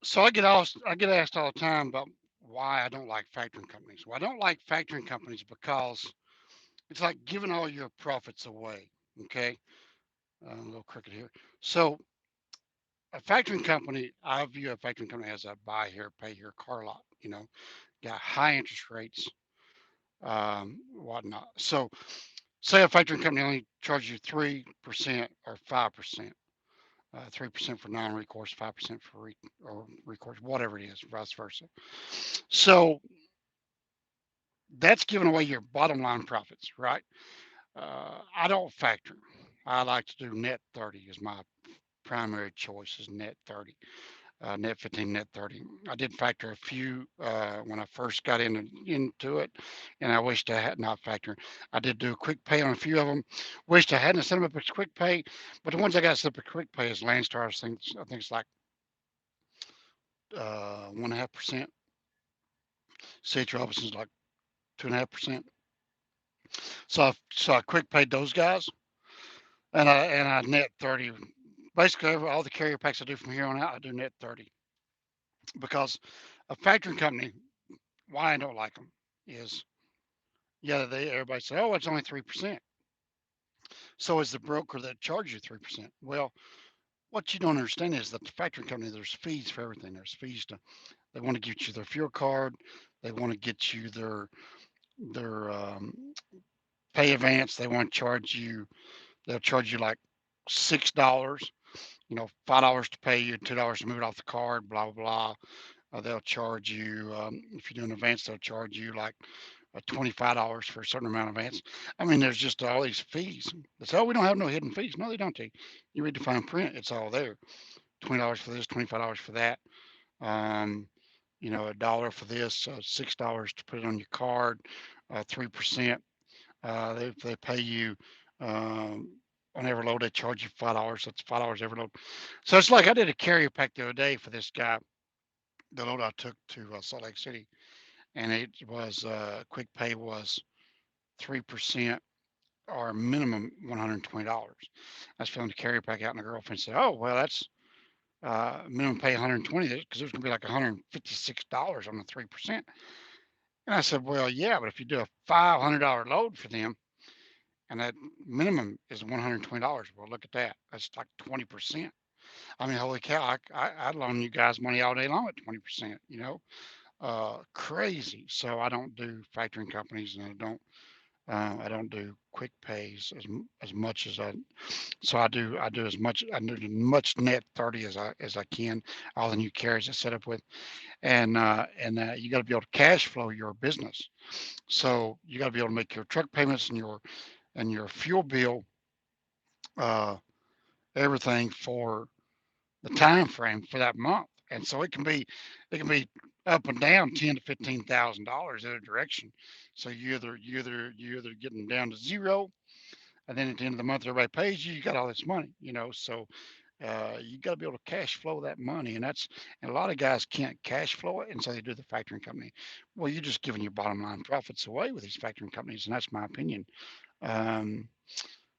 So I get asked all the time about why I don't like factoring companies. Well, I don't like factoring companies because it's like giving all your profits away. Okay, a little crooked here. So a factoring company, I view a factoring company as a buy here, pay here car lot. Got high interest rates, whatnot. So say a factoring company only charges you 3% or 5%. 3% for non-recourse, 5% for or recourse, whatever it is, vice versa. So that's giving away your bottom line profits, right? I don't factor. I like to do net 30 is my primary choice is net 30, net 15, net 30. I did factor a few when I first got into it, and I wished I had not factored. I did do a quick pay on a few of them. Wished I hadn't set them up as quick pay, but the ones I got set up as quick pay is Landstar. I think it's like 1.5%. C.H. Robinson's like 2.5%. So I quick paid those guys, and I net 30. Basically, all the carrier packs I do from here on out, I do net 30 because a factoring company. Why I don't like them is yeah, they everybody say, oh, it's only 3%. So is the broker that charges you 3%. Well, what you don't understand is that the factoring company, there's fees for everything. There's fees to they want to get you their fuel card, they want to get you their pay advance. They want to charge you. They'll charge you like $6. $5 to pay you, $2 to move it off the card. Blah blah blah. They'll charge you if you do an advance. They'll charge you like $25 for a certain amount of advance. I mean, there's just all these fees. They say, oh, we don't have no hidden fees. No, they don't. You read the fine print, it's all there. $20 for this, $25 for that. Um, a dollar for this, $6 to put it on your card, 3%. They pay you on every load. They charge you $5. That's $5 every load. So it's like I did a carrier pack the other day for this guy. The load I took to Salt Lake City, and it was quick pay was 3% or minimum $120. I was filling the carrier pack out, and the girlfriend said, "Oh, well, that's minimum pay 120 because there's going to be like $156 on the 3%." And I said, "Well, yeah, but if you do a $500 load for them, and that minimum is $120, well, look at that. That's like 20%. I mean, holy cow, I'd loan you guys money all day long at 20%. Crazy. So I don't do factoring companies, and I don't do quick pays as much as I. So I do as much net 30 as I can. All the new carriers I set up with, and you got to be able to cash flow your business. So you got to be able to make your truck payments and your fuel bill, uh, everything for the time frame for that month. And so it can be up and down $10,000 to $15,000 in a direction. So you either getting down to zero, and then at the end of the month everybody pays you. You got all this money. So you got to be able to cash flow that money, and a lot of guys can't cash flow it, and so they do the factoring company. Well, you're just giving your bottom line profits away with these factoring companies, and that's my opinion. Um,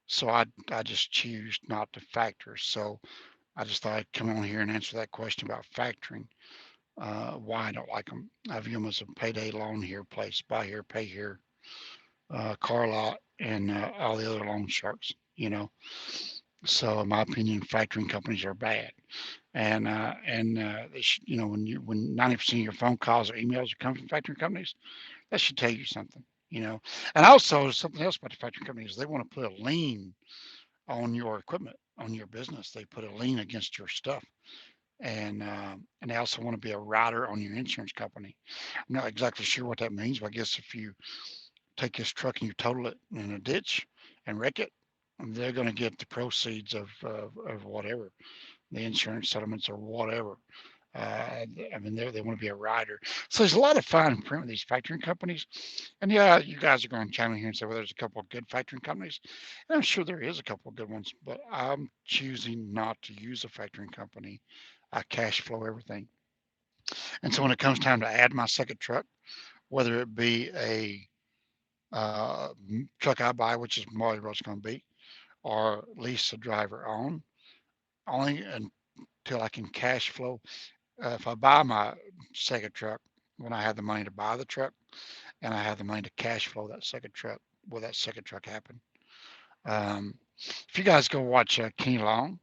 so I just choose not to factor. So I just thought I'd come on here and answer that question about factoring. Why I don't like them. I view them as a payday loan here place, buy here, pay here, car lot, and all the other loan sharks. So in my opinion, factoring companies are bad, and they should, when 90% of your phone calls or emails are coming from factoring companies, that should tell you something. And also something else about the factoring companies, they want to put a lien on your equipment, on your business. They put a lien against your stuff, and they also want to be a rider on your insurance company. I'm not exactly sure what that means, but I guess if you take this truck and you total it in a ditch and wreck it, they're going to get the proceeds of whatever the insurance settlements or whatever. I mean, they want to be a rider. So there's a lot of fine print with these factoring companies. And yeah, you guys are going to chime in here and say, well, there's a couple of good factoring companies. And I'm sure there is a couple of good ones, but I'm choosing not to use a factoring company. I cash flow everything. And so when it comes time to add my second truck, whether it be a truck I buy, which is probably what it's going to be, or lease a driver on, only until I can cash flow If I buy my second truck, when I have the money to buy the truck and I have the money to cash flow that second truck, will that second truck happen? Um, if you guys go watch Kenny Long,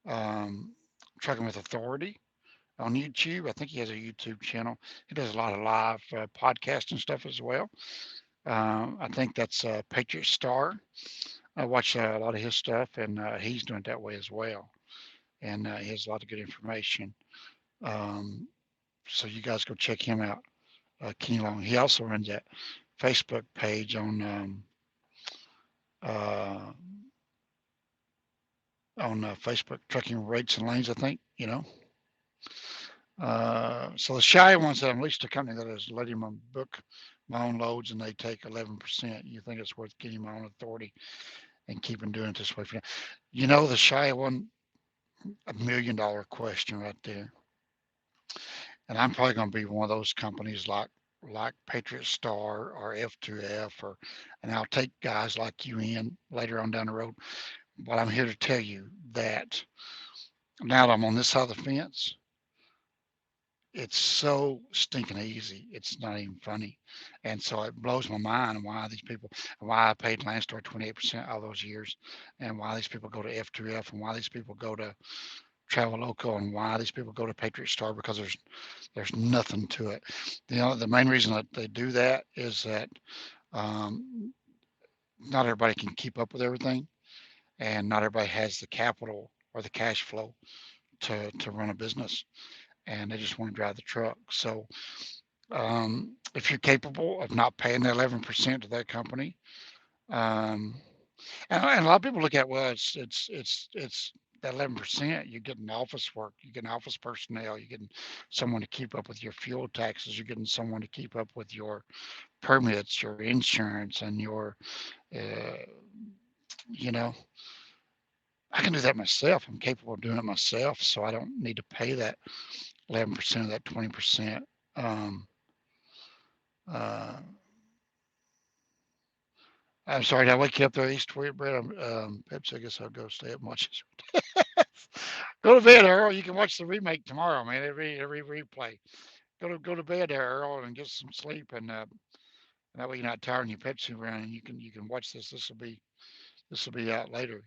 um, Trucking with Authority on YouTube, I think he has a YouTube channel. He does a lot of live podcast and stuff as well. I think that's Patriot Star. I watch a lot of his stuff, and he's doing it that way as well. And he has a lot of good information. Um, so you guys go check him out, Kenny Long. He also runs that Facebook page uh, on Facebook, Trucking Rates and Lanes. I think so the shy ones that unleashed a company that is letting them book my own loads and they take 11%. You think it's worth getting my own authority and keeping doing it this way? The shy one, $1 million question right there. And I'm probably going to be one of those companies like Patriot Star or F2F and I'll take guys like you in later on down the road. But I'm here to tell you that now that I'm on this side of the fence, it's so stinking easy. It's not even funny. And so it blows my mind why these people, why I paid Landstar 28% all those years, and why these people go to F2F, and why these people go to Travel Local, and why these people go to Patriot Star, because there's nothing to it. The main reason that they do that is that um, not everybody can keep up with everything, and not everybody has the capital or the cash flow to run a business, and they just want to drive the truck. So if you're capable of not paying the 11% to that company, um, and a lot of people look at, well, it's that 11%. You're getting office work, you're getting office personnel, you're getting someone to keep up with your fuel taxes, you're getting someone to keep up with your permits, your insurance, and your, uh, you know, I can do that myself. I'm capable of doing it myself, so I don't need to pay that 11% of that 20%. Um, uh, I'm sorry, did I wake you up there, East West, Brett? Pepsi, I guess I'll go stay up and watch this. Go to bed, Earl. You can watch the remake tomorrow, man. Every replay. Go to bed, there, Earl, and get some sleep, and that way you're not tiring your Pepsi around, and you can watch this. This will be out later.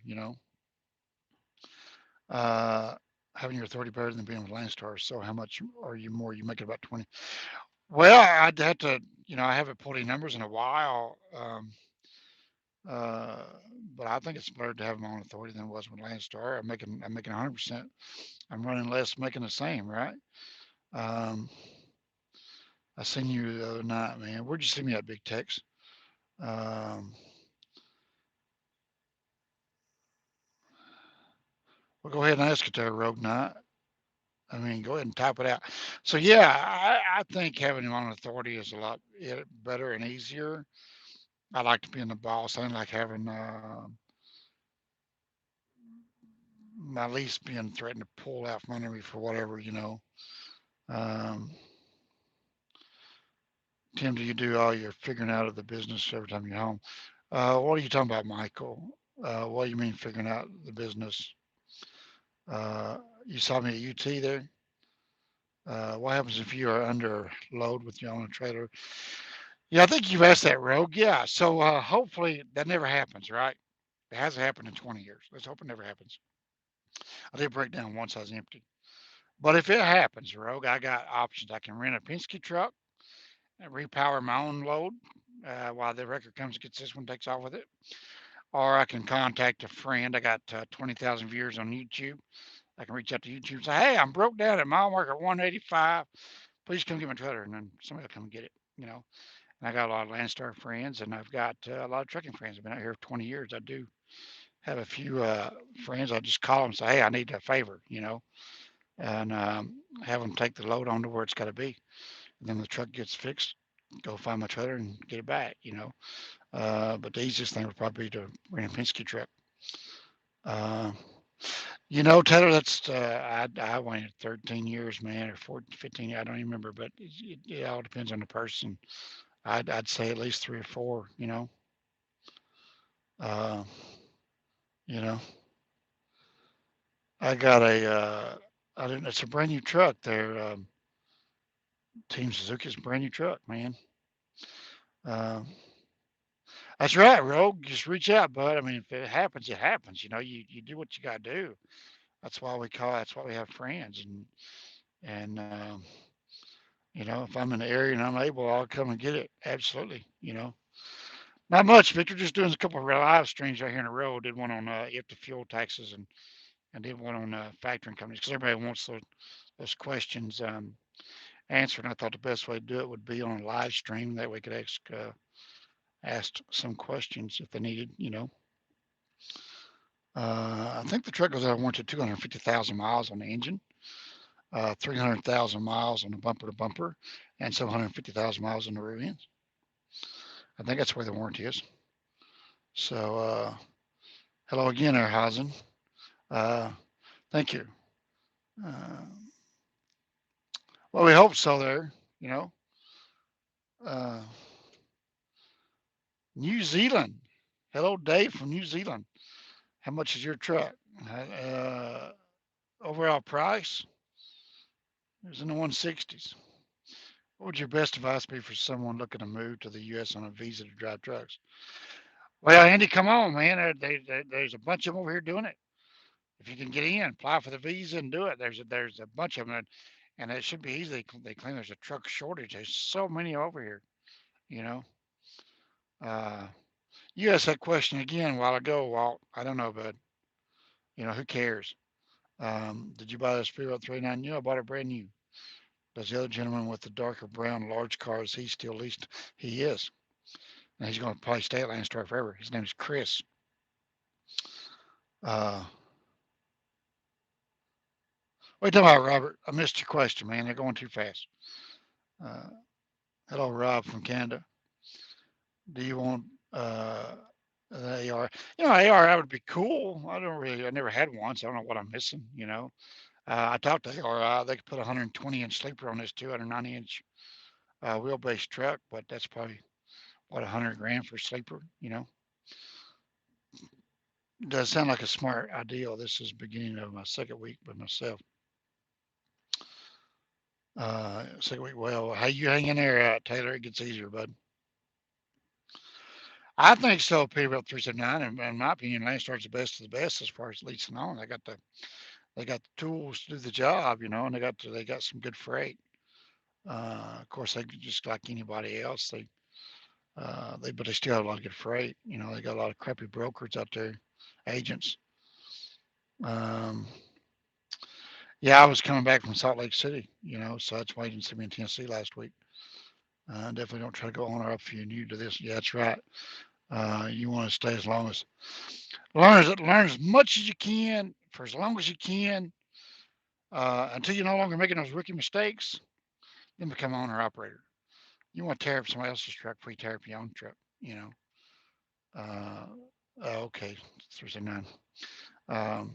Uh, Having your authority better than being with Landstar. So how much are you more? You make it about 20. Well, I'd have to. I haven't pulled any numbers in a while. Uh, but I think it's better to have my own authority than it was with Landstar. I'm making 100%. I'm running less, making the same, right? Um, I seen you the other night, man. Where'd you see me at, Big Tex? Um, well, go ahead and ask it there, Rogue Knight. I mean, go ahead and type it out. So yeah, I think having your own authority is a lot better and easier. I like to be in the boss. I don't like having my lease being threatened to pull out from under me for whatever. Um, Tim, do you do all your figuring out of the business every time you're home? What are you talking about, Michael? What do you mean figuring out the business? You saw me at UT there. What happens if you are under load with your own trailer? Yeah, I think you've asked that, Rogue. Yeah, so hopefully that never happens, right? It hasn't happened in 20 years. Let's hope it never happens. I did break down once I was empty. But if it happens, Rogue, I got options. I can rent a Penske truck and repower my own load while the wrecker comes and gets this one, takes off with it. Or I can contact a friend. I got 20,000 viewers on YouTube. I can reach out to YouTube and say, hey, I'm broke down at mile marker 185. Please come get my trailer. And then somebody will come and get it. And I got a lot of Landstar friends and I've got a lot of trucking friends. I've been out here for 20 years. I do have a few friends. I just call them and say, hey, I need a favor, and have them take the load on to where it's got to be. And then the truck gets fixed, go find my trailer and get it back. But the easiest thing would probably be to rent a Penske truck. Uh, Taylor, that's I waited 13 years, man, or 14, 15. I don't even remember, but it all depends on the person. I'd say at least three or four. Uh, you know, I got a I didn't. It's a brand new truck. Team Suzuki's a brand new truck, man. Uh, that's right, Rogue. Just reach out, bud. I mean, if it happens, it happens. You do what you got to do. That's why we have friends. And if I'm in the area and I'm able, I'll come and get it. Absolutely. Not much, Victor. Just doing a couple of live streams right here in a row. Did one on if the fuel taxes and did one on factoring companies because everybody wants those questions answered. And I thought the best way to do it would be on a live stream. That way we could ask some questions if they needed. I think the truck goes out of warranty 250,000 miles on the engine, 300,000 miles on the bumper to bumper, and 750,000 miles on the rear ends. I think that's where the warranty is. So, hello again, Erhausen. Uh, thank you. Uh, well, we hope so there, you know. Uh, New Zealand. Hello, Dave from New Zealand. How much is your truck? Uh, Overall price is in the 160s. What would your best advice be for someone looking to move to the U.S. on a visa to drive trucks? Well, Andy, come on, man. There's a bunch of them over here doing it. If you can get in, apply for the visa and do it. There's a bunch of them, and it should be easy. They claim there's a truck shortage. There's so many over here. You know. Uh, you asked that question again a while ago, Walt. I don't know, bud. Who cares? Did you buy this Speedboat 39? I bought it brand new. Does the other gentleman with the darker brown large car, is he still leased? He is. And he's going to probably stay at Landstar forever. His name is Chris. Uh, what are you talking about, Robert? I missed your question, man. They're going too fast. Uh, Hello, Rob from Canada. Do you want the AR? AR would be cool. I never had one, so I don't know what I'm missing. I talked to ARI. They could put a 120-inch sleeper on this 290-inch wheelbase truck, but that's probably, what, 100 grand for a sleeper. It does sound like a smart idea. This is beginning of my second week with myself. Second week. Well, hey, you hang in there, Taylor. It gets easier, bud. I think so. Peterbilt 379, in my opinion, Landstar's the best of the best as far as leasing on. They got the tools to do the job, and they got some good freight. Of course, they just like anybody else. But they still have a lot of good freight. They got a lot of crappy brokers out there, agents. Um, yeah, I was coming back from Salt Lake City, so that's why you didn't see me in Tennessee last week. Definitely don't try to go on or up if you're new to this. Yeah, that's right. You want to stay as long as learn as much as you can for as long as you can until you're no longer making those rookie mistakes. Then become owner operator. You want to tear up somebody else's truck before you tear up your own truck. You know. Uh, okay, Thursday nine. Um,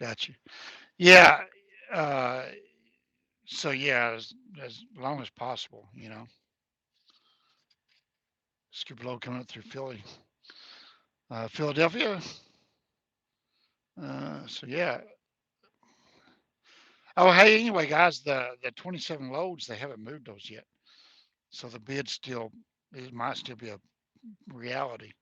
got you. Yeah. Uh, so yeah, as long as possible. Scoop load coming up through Philadelphia. So yeah. Oh, hey, anyway, guys, the 27 loads, they haven't moved those yet. So the bid it might still be a reality.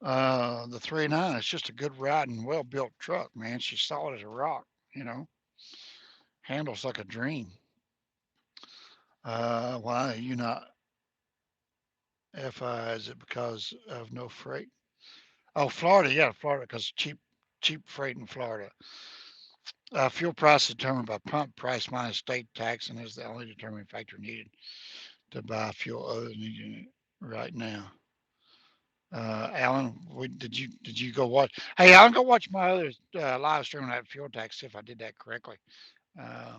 The 39 is just a good riding, well built truck, man. She's solid as a rock, you know, handles like a dream. Why are you not FI? Is it because of no freight? Oh, Florida, yeah, Florida, because cheap freight in Florida. Fuel price is determined by pump price minus state tax and is the only determining factor needed to buy fuel other than using it right now. Alan, did you go watch? Hey, Alan, go watch my other live stream on that fuel tax. See if I did that correctly. Uh,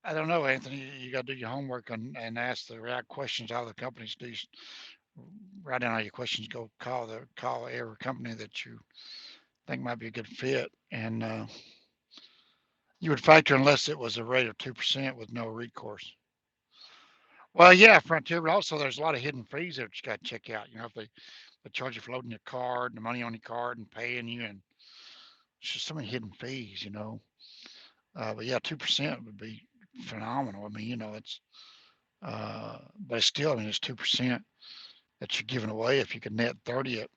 I don't know, Anthony. You got to do your homework and ask the right questions. All the companies do. Write down all your questions. Go call every company that you think might be a good fit, and you would factor unless it was a rate of 2% with no recourse. Well, yeah, Frontier, but also there's a lot of hidden fees that you got to check out. If They charge you for loading your card, the money on your card, and paying you, and it's just so many hidden fees, you know. But yeah, 2% would be phenomenal. I mean, you know, but it's still, I mean, it's 2% that you're giving away. If you can net 30 it,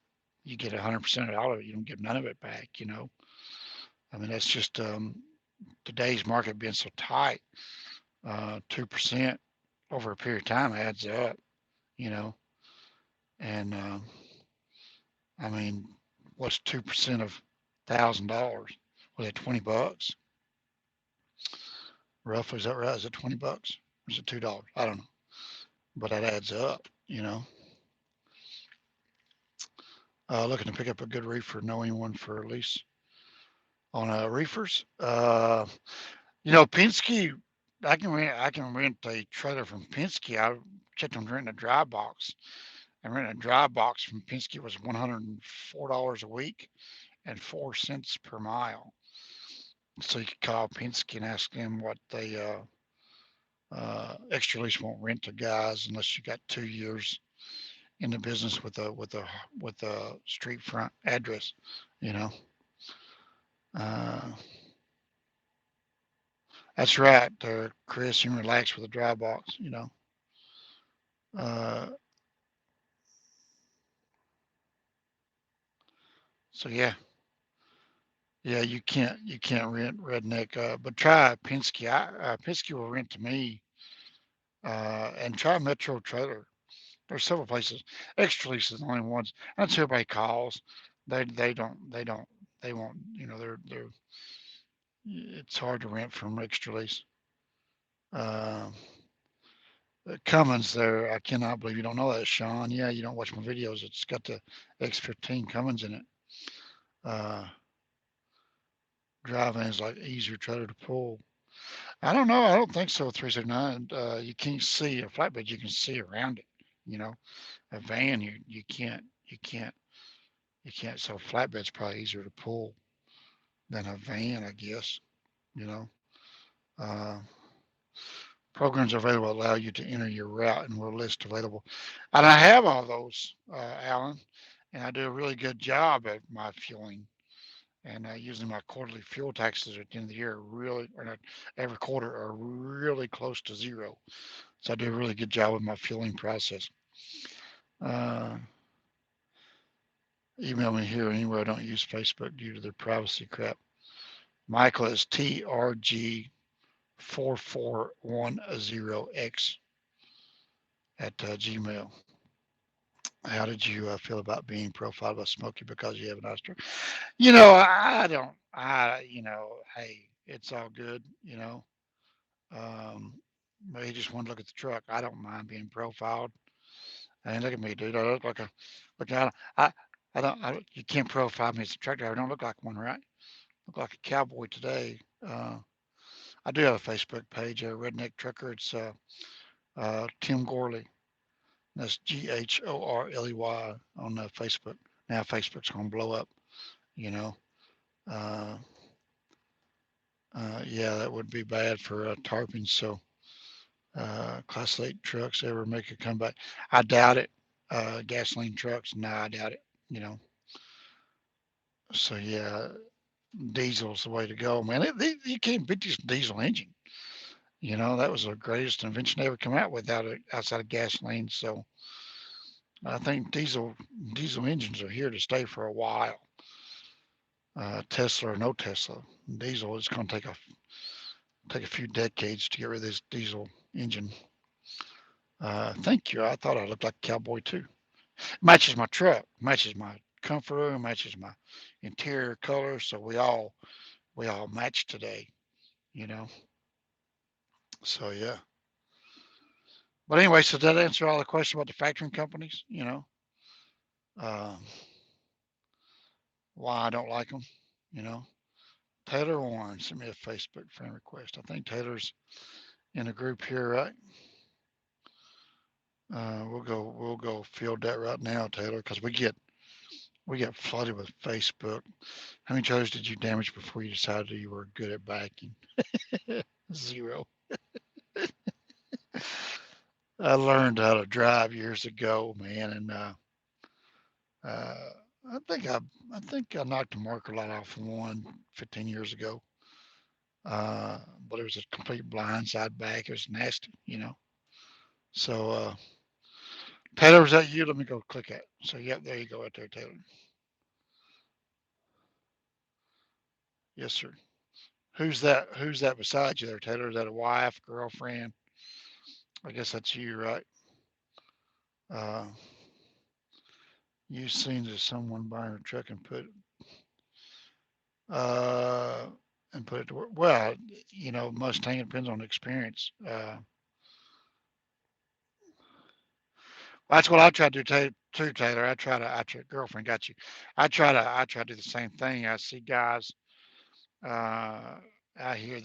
you get 100% of all of it. You don't get none of it back, you know. I mean, that's just today's market being so tight. 2% over a period of time adds up, you know. And I mean, what's 2% of $1,000? Was it $20? Roughly, is that right? Is it $20? Or is it $2? I don't know, but that adds up, you know. Looking to pick up a good reefer. Know anyone for a lease on reefers? You know, Penske. I can rent a trailer from Penske. I checked on renting a dry box. And renting a dry box from Penske was $104 a week and 4 cents per mile. So you could call Penske and ask them what they extra lease won't rent to guys unless you got 2 years in the business with a street front address. You know, uh, that's right, Chris. You can relax with a dry box. You know, uh, so yeah, yeah. You can't rent redneck, but try Penske. Penske will rent to me, and try Metro Trailer. There's several places. Extra Lease is the only ones. That's who everybody calls. They won't. You know, they're. It's hard to rent from Extra Lease. Uh, Cummins there. I cannot believe you don't know that, Sean. Yeah, you don't watch my videos. It's got the X15 Cummins in it. Uh, Driving is like easier trailer to pull. I don't know. I don't think so. 379. You can't see a flatbed. You can see around it. You know, a van. You can't. You can't. You can't. So flatbed's probably easier to pull than a van, I guess. You know. Uh, Programs available allow you to enter your route and will list available. And I have all those, Alan, and I do a really good job at my fueling. And usually my quarterly fuel taxes at the end of the year are really, or not, every quarter are really close to zero. So I do a really good job with my fueling process. Uh, Email me here anywhere. I don't use Facebook due to their privacy crap. Michael is TRG4410X at Gmail. How did you feel about being profiled by Smokey because you have an Oscar? You know, I don't. Hey, it's all good. Um, but he just wanted to look at the truck. I don't mind being profiled. I mean, look at me, dude. I look like a look. I, I don't. You can't profile me as a truck driver. I don't look like one, right? Look like a cowboy today. I do have a Facebook page, Redneck Trucker. It's Tim Gorley. That's Ghorley on Facebook. Now Facebook's gonna blow up. You know. Uh, yeah, that would be bad for tarping. So, Class 8 trucks ever make a comeback? I doubt it. Gasoline trucks, no, I doubt it. You know. So yeah, diesel's the way to go, man. You can't beat this diesel engine. You know, that was the greatest invention they ever come out with outside of gasoline. So I think diesel engines are here to stay for a while. Tesla or no Tesla, diesel is going to take a few decades to get rid of this diesel engine. Thank you. I thought I looked like a cowboy too. Matches my truck, matches my comforter, matches my interior color. So we all match today, you know. So yeah. But anyway, so did that answer all the questions about the factoring companies? Um, why I don't like them? You know, Taylor Warren sent me a Facebook friend request. I think Taylor's in a group here, right? We'll go field that right now, Taylor, because we get flooded with Facebook. How many trailers did you damage before you decided you were good at backing? Zero. I learned how to drive years ago, man, and Uh, I think I, I think I knocked a marker light off one 15 years ago. Uh, but it was a complete blindside back. It was nasty, you know. So, Taylor, was that you? Let me go click it. So, yep, there you go, right there, Taylor. Yes, sir. Who's that? Who's that beside you there, Taylor? Is that a wife, girlfriend? I guess that's you, right? Uh, you seen as someone buying a truck uh, and put it to work. Well, you know, Mustang it depends on experience. That's what I try to do too, Taylor. Girlfriend got you. I try to do the same thing. I see guys uh, out here.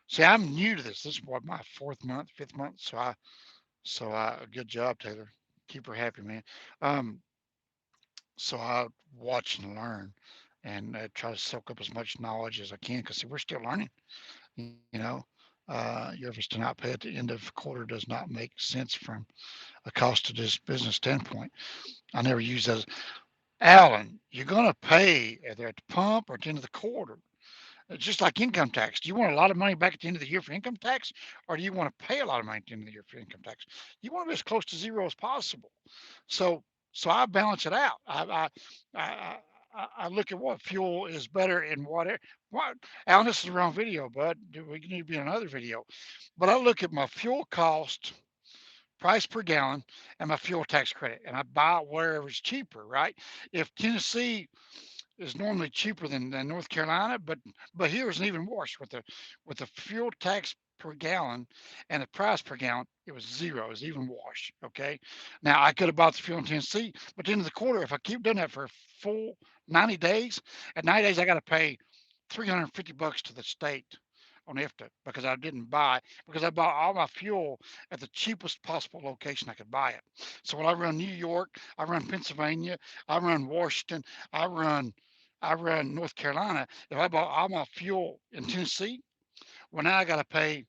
See, I'm new to this. This is what my fourth month, fifth month. Good job, Taylor. Keep her happy, man. Um, so I watch and learn, and try to soak up as much knowledge as I can. Because we're still learning. You know, your efforts to not pay at the end of a quarter does not make sense from a cost of this business standpoint. I never use that. Alan, you're going to pay either at the pump or at the end of the quarter. It's just like income tax. Do you want a lot of money back at the end of the year for income tax, or do you want to pay a lot of money at the end of the year for income tax? You want to be as close to zero as possible. So, so I balance it out. I look at what fuel is better in what. Alan, this is the wrong video, bud. We need to be in another video. But I look at my fuel cost, price per gallon, and my fuel tax credit, and I buy it wherever it's cheaper. Right? If Tennessee is normally cheaper than North Carolina, but here is even worse with the fuel tax per gallon and the price per gallon. It was zero. It was even wash. Okay. Now I could have bought the fuel in Tennessee, but at the end of the quarter, if I keep doing that for a full 90 days, at 90 days I got to pay $350 to the state on IFTA because I bought all my fuel at the cheapest possible location I could buy it. So when I run New York, I run Pennsylvania, I run Washington, I run I run North Carolina. If I bought all my fuel in Tennessee, well now I got to pay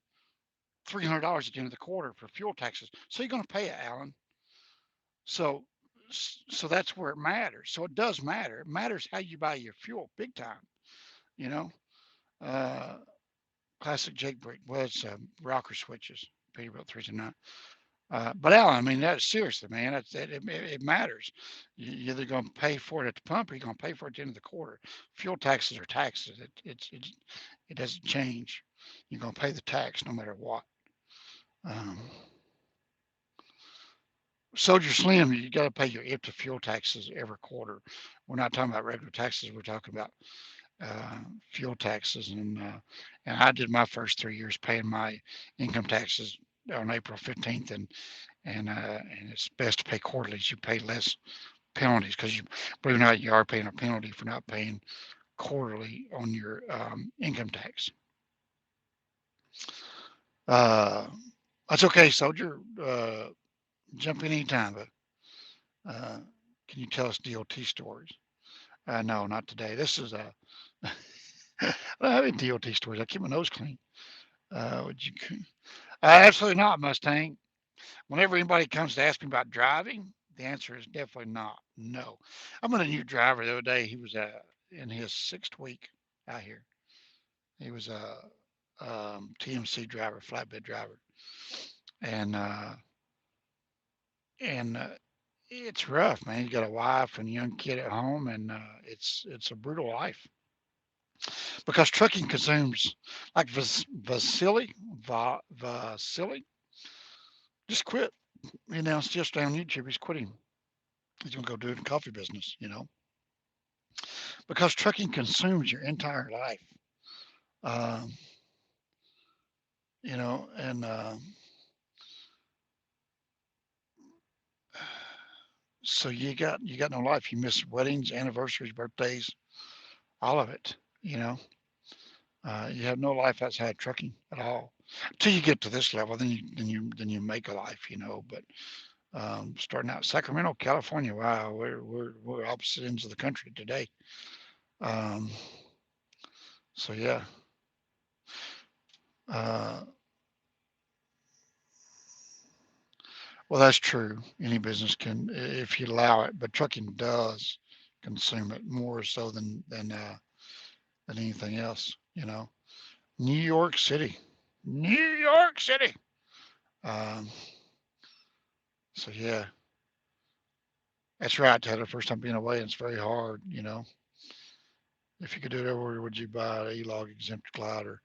$300 at the end of the quarter for fuel taxes. So you're going to pay it, Alan. So so that's where it matters. So it does matter. It matters how you buy your fuel, big time. You know. Uh, Classic Jake break was rocker switches, Peterbilt 309. But Alan, I mean, that's seriously, man. It matters. You're either going to pay for it at the pump or you're going to pay for it at the end of the quarter. Fuel taxes are taxes. It doesn't change. You're going to pay the tax no matter what. Um, Soldier Slim, you got to pay your IPTA fuel taxes every quarter. We're not talking about regular taxes. We're talking about fuel taxes, and I did my first 3 years paying my income taxes on April 15th, and it's best to pay quarterly. So you pay less penalties because you, believe it or not, you are paying a penalty for not paying quarterly on your income tax. Uh, that's okay, soldier. Jump in anytime, but uh, can you tell us DOT stories? No, not today. This is a. I don't have any DOT stories. I keep my nose clean. Would you? Absolutely not, Mustang. Whenever anybody comes to ask me about driving, the answer is definitely not. No. I met a new driver the other day. He was in his sixth week out here. He was a TMC driver, flatbed driver, and uh, and it's rough, man. He's got a wife and a young kid at home, and it's a brutal life because trucking consumes like Vasily just quit. He announced yesterday on YouTube he's quitting. He's gonna go do it in coffee business, because trucking consumes your entire life. Um, and so you got no life. You miss weddings, anniversaries, birthdays, all of it. You know, you have no life outside trucking at all. Till you get to this level, then you make a life. But starting out Sacramento, California, wow, we're opposite ends of the country today. Um, so yeah. Uh, Well, that's true. Any business can, if you allow it, but trucking does consume it more so than anything else. New York City, New York City. Um, so yeah, that's right, Taylor. First time being away, and it's very hard. If you could do it everywhere, would you buy an E-log exempt glider?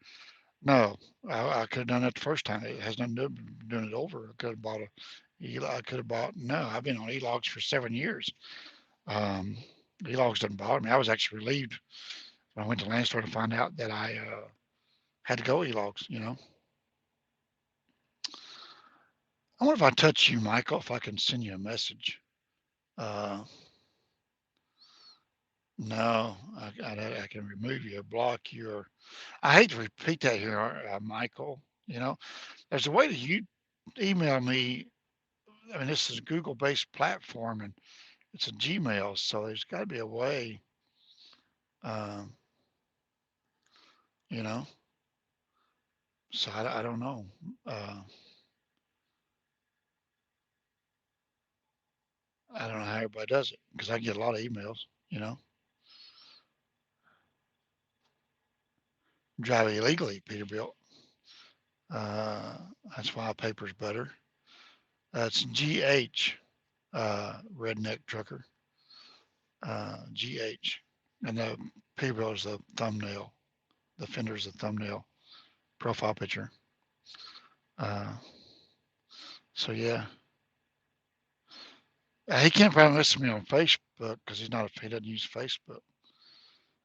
No, I could have done that the first time. It has nothing to do with doing it over. I could have bought I could have bought. No, I've been on E-logs for 7 years. Um, E-logs doesn't bother me. I was actually relieved when I went to Landstar to find out that I had to go E-logs. I wonder if I touch you, Michael, if I can send you a message. Uh, no, I can remove you, or block you, or I hate to repeat that here, Michael. There's a way that you email me. I mean, this is a Google-based platform, and it's a Gmail, so there's got to be a way. Um, you know, so I don't know. Uh, I don't know how everybody does it because I get a lot of emails. You know, drive illegally, Peterbilt. Uh, that's why paper's better. That's GH, redneck trucker. GH, and the Peterbilt is the thumbnail. The fender's the thumbnail profile picture. Uh, so yeah, he can't probably listen to me on Facebook because he doesn't use Facebook.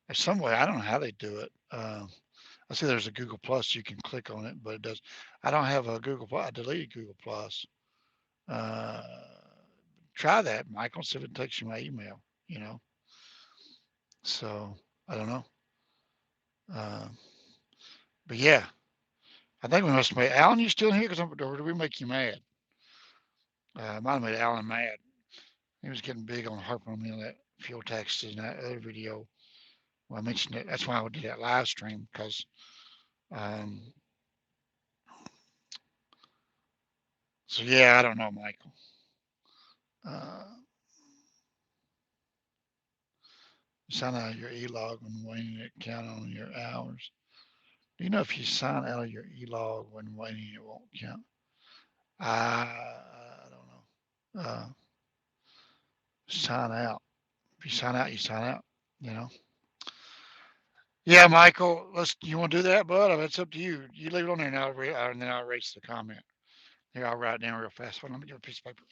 There's some way I don't know how they do it. I see there's a Google Plus you can click on it, but it does. I don't have a Google Plus. I deleted Google Plus. Uh, Try that, Michael. See if it takes you my email. You know. So I don't know. Uh, but yeah, I think we must have made Alan. You still here? Because or did we make you mad? Might have made Alan mad. He was getting big on harping on me on that fuel taxes in that other video. Well, I mentioned it. That's why I did that live stream because um, so yeah, I don't know, Michael. Uh, Sign out of your e-log when waiting it count on your hours. Do you know if you sign out of your e-log when waiting it won't count? I don't know. Sign out. If you sign out, you sign out. You know. Yeah, Michael. You want to do that, bud? I mean, it's up to you. You leave it on there, and and then I'll erase the comment. Here, I'll write it down real fast. Hold on, let me get a piece of paper.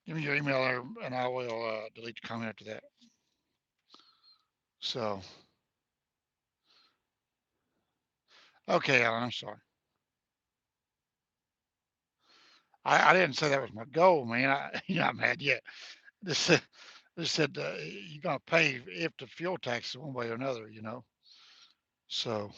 Give me your email there, and I will delete the comment after that. So, okay, Alan, I'm sorry. I didn't say that was my goal, man. You're not mad yet. This said, this said you're gonna pay if the fuel tax one way or another. So,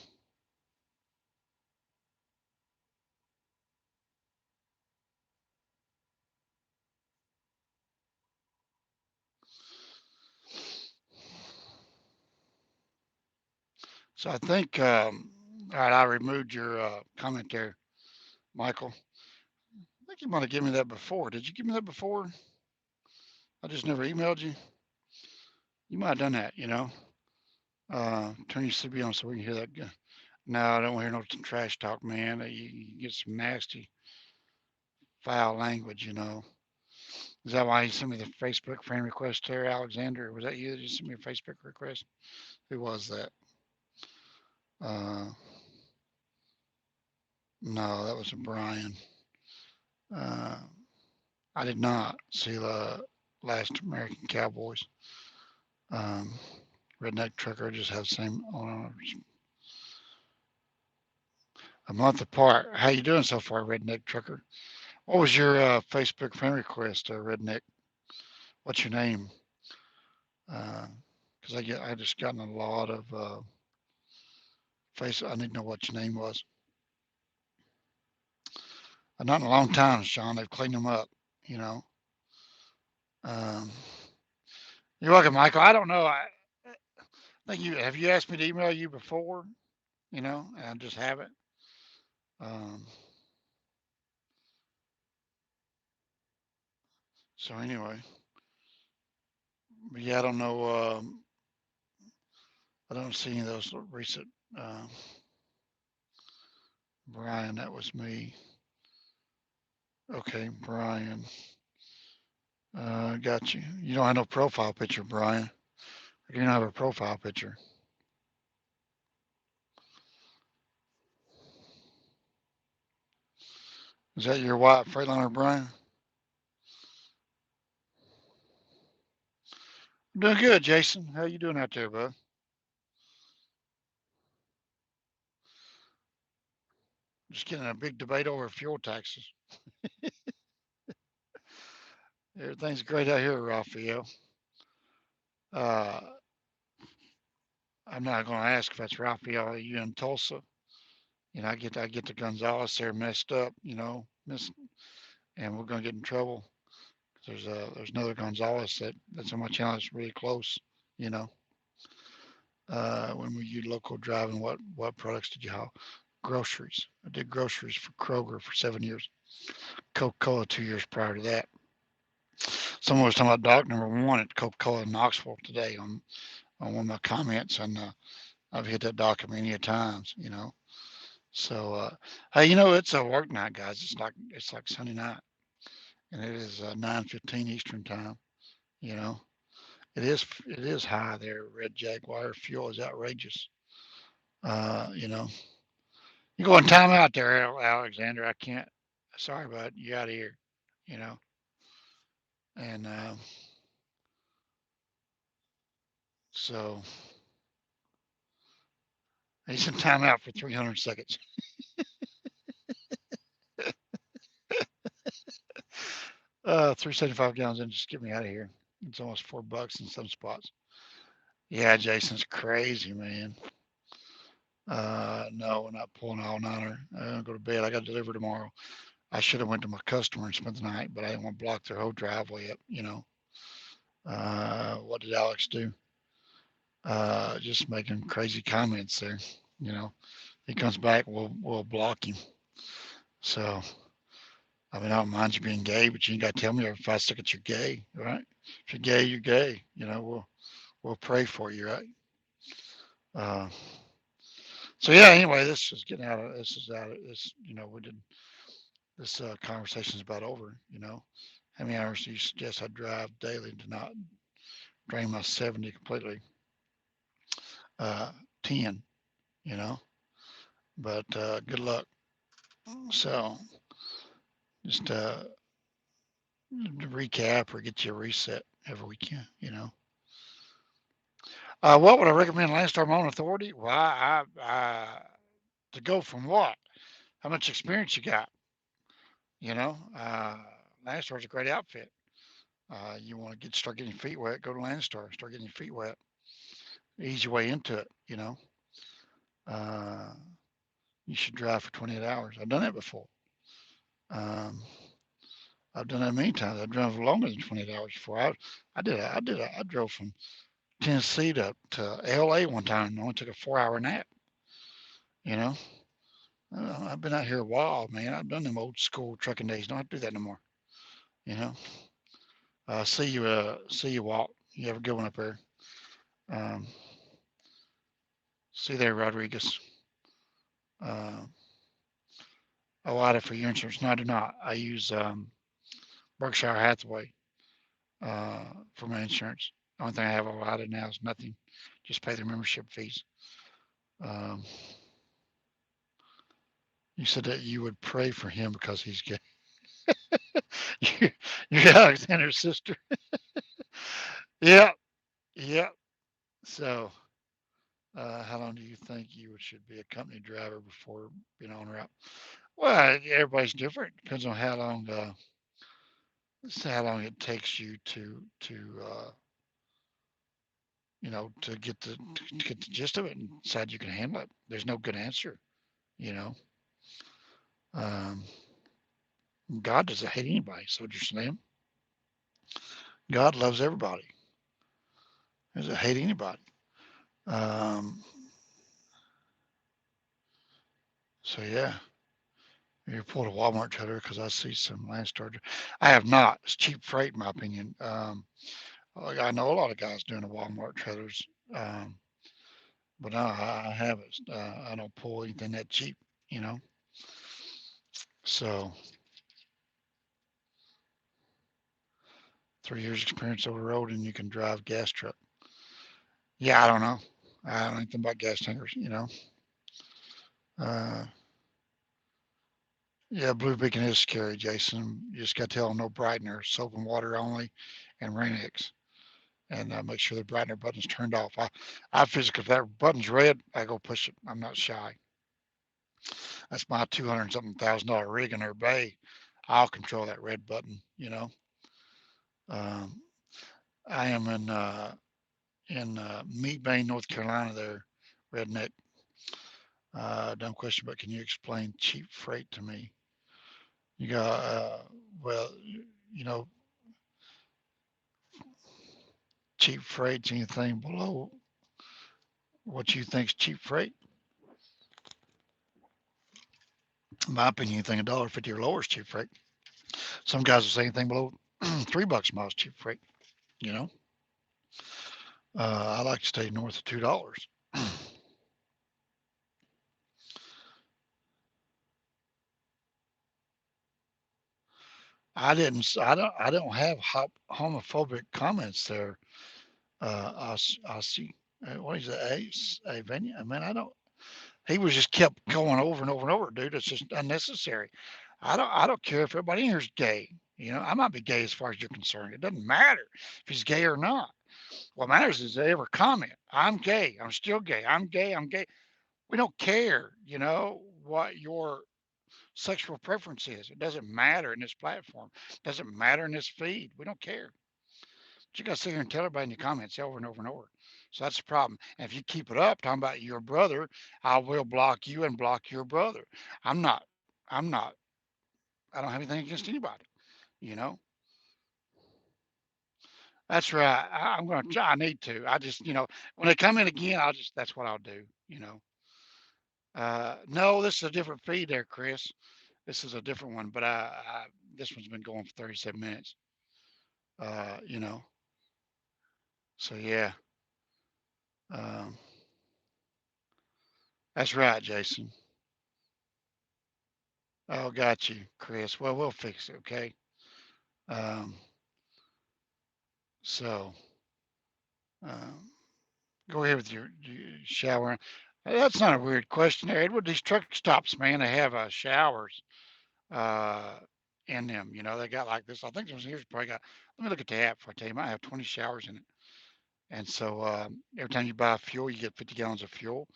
so I think, all right, I removed your comment there, Michael. I think you might have given me that before. Did you give me that before? I just never emailed you. You might have done that. Turn your CB on so we can hear that. No, I don't want to hear no trash talk, man. You get some nasty, foul language. Is that why he sent me the Facebook friend request, Terry Alexander? Was that you that just sent me a Facebook request? Who was that? Uh, no, that was a Brian. Uh, I did not see the last American Cowboys. Um, Redneck Trucker just have the same owners. A month apart. How you doing so far, Redneck Trucker? What was your Facebook friend request, Redneck? What's your name? Because I just gotten a lot of face. I need to know what your name was. Not in a long time, Sean. They've cleaned them up. You know. Um, you're welcome, Michael. I don't know. I think you have you asked me to email you before. And I just haven't. Um, So anyway, but yeah, I don't know. I don't see any of those recent. Uh, Brian, that was me. Okay, Brian. Got you. You don't have no profile picture, Brian. You don't have a profile picture. Is that your white Freightliner, Brian? I'm doing good, Jason. How you doing out there, bud? Just getting a big debate over fuel taxes. Everything's great out here, Raphael. Uh, I'm not going to ask if that's Raphael. Are you in Tulsa? I get the Gonzales there messed up. And we're going to get in trouble. There's another Gonzales that's on my channel that's really close. You know, when were you local driving? What products did you haul? Groceries. I did groceries for Kroger for 7 years. Coca-Cola 2 years prior to that. Someone was talking about dog number one at Coca-Cola in Knoxville today on one of my comments, and I've hit that dock many a times. So, hey, it's a work night, guys. It's like Sunday night, and it is 9:15 Eastern time. You know, it is high there. Red Jaguar fuel is outrageous. You know, you go in time out there, Alexander. I can't. Sorry, bud. You out of here. You know, and so he's in timeout for 300 seconds. 375 gallons in. Just get me out of here. It's almost $4 in some spots. Yeah, Jason's crazy, man. No, we're not pulling all nighter. I'm gonna go to bed. I got to deliver tomorrow. I should have went to my customer and spent the night, but I didn't want to block their whole driveway up. What did Alex do? Just making crazy comments there. You know, he comes back, we'll block him. So I mean, I don't mind you being gay, but you ain't got to tell me every 5 seconds you're gay, right? If you're gay, you're gay. We'll pray for you, right? Uh, so yeah. Anyway, this is getting out of this is out of this. We did this conversation is about over. How many hours do you suggest I drive daily to not drain my 70 completely? 10. You know, but good luck. So just to recap or get you a reset every weekend. What would I recommend Landstar my own authority? Well, to go from what? How much experience you got? You know, uh, Landstar's a great outfit. You want to start getting your feet wet, go to Landstar, start getting your feet wet. Easy way into it. Uh, you should drive for 28 hours. I've done that before. Um, I've done that many times. I've driven for longer than 28 hours before. I drove from Tennessee to LA one time and only took a 4 hour nap. You know, I've been out here a while, man. I've done them old school trucking days. Don't have to do that no more. You know, see you, Walt. You have a good one up there. Um, see you there, Rodriguez. Uh, oh, I for your insurance. No, I do not. I use Berkshire Hathaway for my insurance. The only thing I have allotted now is nothing. Just pay the membership fees. Um, you said that you would pray for him because he's gay. you, you're Alexander's sister. Yeah, yeah. So, how long do you think you should be a company driver before being on route? Well, everybody's different. Depends on how long it takes you to get the gist of it and decide you can handle it. There's no good answer. You know, um, God doesn't hate anybody. So just name God loves everybody. He doesn't hate anybody. Um, so yeah. You pulled a Walmart trailer because I see some Landstar. I have not. It's cheap freight, in my opinion. Like, I know a lot of guys doing the Walmart trailers, um, but no, I haven't. I don't pull anything that cheap, you know. So 3 years experience over the road, and you can drive gas truck. Yeah, I don't know. I don't know anything about gas tankers, you know. Uh, yeah, Blue Beacon is scary, Jason. You just got to tell them no brightener, soap and water only, and Rain-X. And make sure the brightener button's turned off. I physically, if that button's red, I go push it. I'm not shy. That's my 200 something $1,000 rig in their bay. I'll control that red button, you know. Um, I am in Meat Bay, North Carolina. There, redneck. Dumb question, but can you explain cheap freight to me? You got well, you know, cheap freight's anything below what you think's cheap freight. In my opinion, anything $1.50 or lower is cheap freight. Some guys will say anything below $3 a mile is cheap freight. You know, I like to stay north of $2. I don't have homophobic comments there. I see. What is it? A venue? I mean, I don't. He was just kept going over and over and over, dude. It's just unnecessary. I don't care if everybody in here's gay. You know, I might be gay as far as you're concerned. It doesn't matter if he's gay or not. What matters is they ever comment. I'm gay. I'm still gay. I'm gay. I'm gay. We don't care, you know, what your sexual preference is. It doesn't matter in this platform. It doesn't matter in this feed. We don't care. But you got to sit here and tell everybody in your comments over and over and over. So that's the problem. And if you keep it up, talking about your brother, I will block you and block your brother. I'm not, I'm not, I don't have anything against anybody, you know? That's right. I'm going to try. I need to. I just, when they come in again, that's what I'll do, you know? No, this is a different feed there, Chris. This is a different one, but this one's been going for 37 minutes. You know, so yeah, um, that's right, Jason. Oh, got you, Chris. Well, we'll fix it, okay? Um, so um, go ahead with your shower. That's not a weird question there, Edward. These truck stops, man, they have showers uh, in them. You know, they got like this. I think there's here's probably got. Let me look at the app before I tell you. It might have 20 showers in it. And so every time you buy fuel, you get 50 gallons of fuel.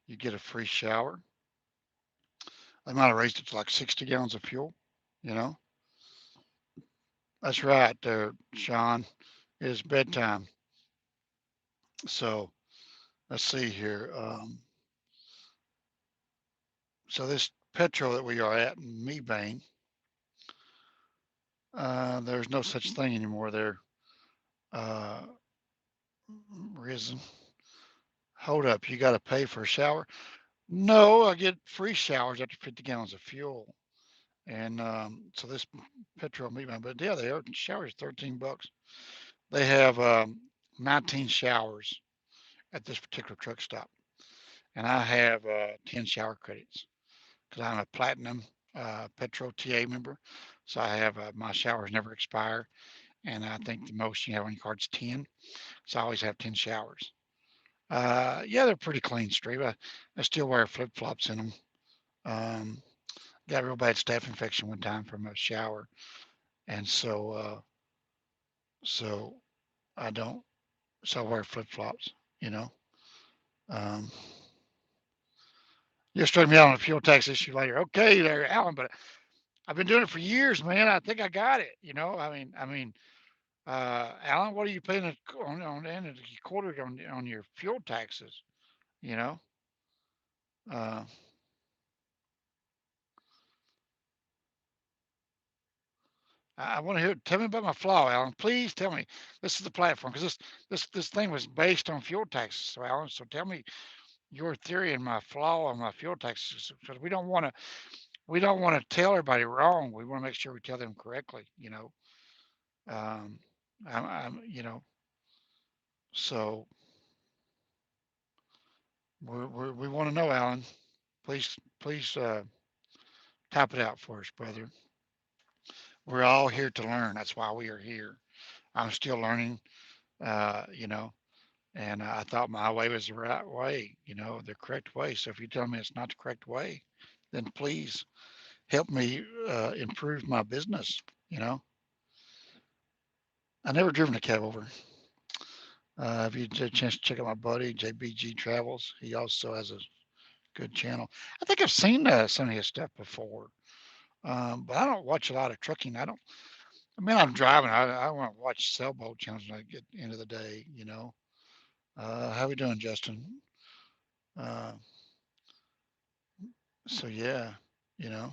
You get a free shower. They might have raised it to like 60 gallons of fuel. You know, that's right there, Sean. It is bedtime. So let's see here. So this petrol that we are at in Mebane, there's no such thing anymore there. Uh, Risen. Hold up, you got to pay for a shower? No, I get free showers after 50 gallons of fuel. And so this petrol Mebane, but yeah, they are showers $13. They have 19 showers at this particular truck stop, and I have 10 shower credits because I'm a platinum Petro TA member. So I have my showers never expire, and I think the most you have on your card's 10. So I always have 10 showers. Yeah, they're pretty clean, Steve. I still wear flip flops in them. Um, got a real bad staph infection one time from a shower, and so I don't. So I wear flip flops. You know. Um, you'll straighten me out on a fuel tax issue later. Okay, there, Alan. But I've been doing it for years, man. I think I got it. You know. Alan, what are you paying on the end of the quarter on your fuel taxes? You know. Uh, I want to hear. Tell me about my flaw, Alan. Please tell me. This is the platform because this thing was based on fuel taxes, so Alan. So tell me your theory and my flaw on my fuel taxes because we don't want to. we don't want to tell everybody wrong. We want to make sure we tell them correctly. Um, so we want to know, Alan. Please type it out for us, brother. We're all here to learn. That's why we are here. I'm still learning, you know, and I thought my way was the right way, the correct way. So if you tell me it's not the correct way, then please help me improve my business. You know, I never driven a cab over. If you get a chance to check out my buddy JBG Travels, he also has a good channel. I think I've seen some of his stuff before, but I don't watch a lot of trucking. I don't. I mean, I'm driving. I want to watch sailboat channels when I get into the day. How we doing, Justin? Uh, so yeah, you know,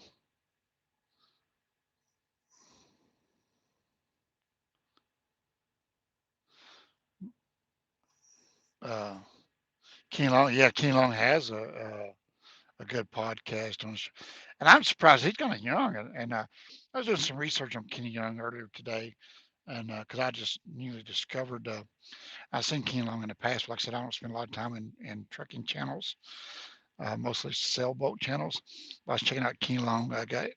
uh, Ken Long. Yeah, Ken Long has a good podcast on, and I'm surprised he's kind of young. And I was doing some research on Kenny Young earlier today, and because I just newly discovered, I've seen Ken Long in the past. But like I said, I don't spend a lot of time in trucking channels, mostly sailboat channels. I was checking out Ken Long. I got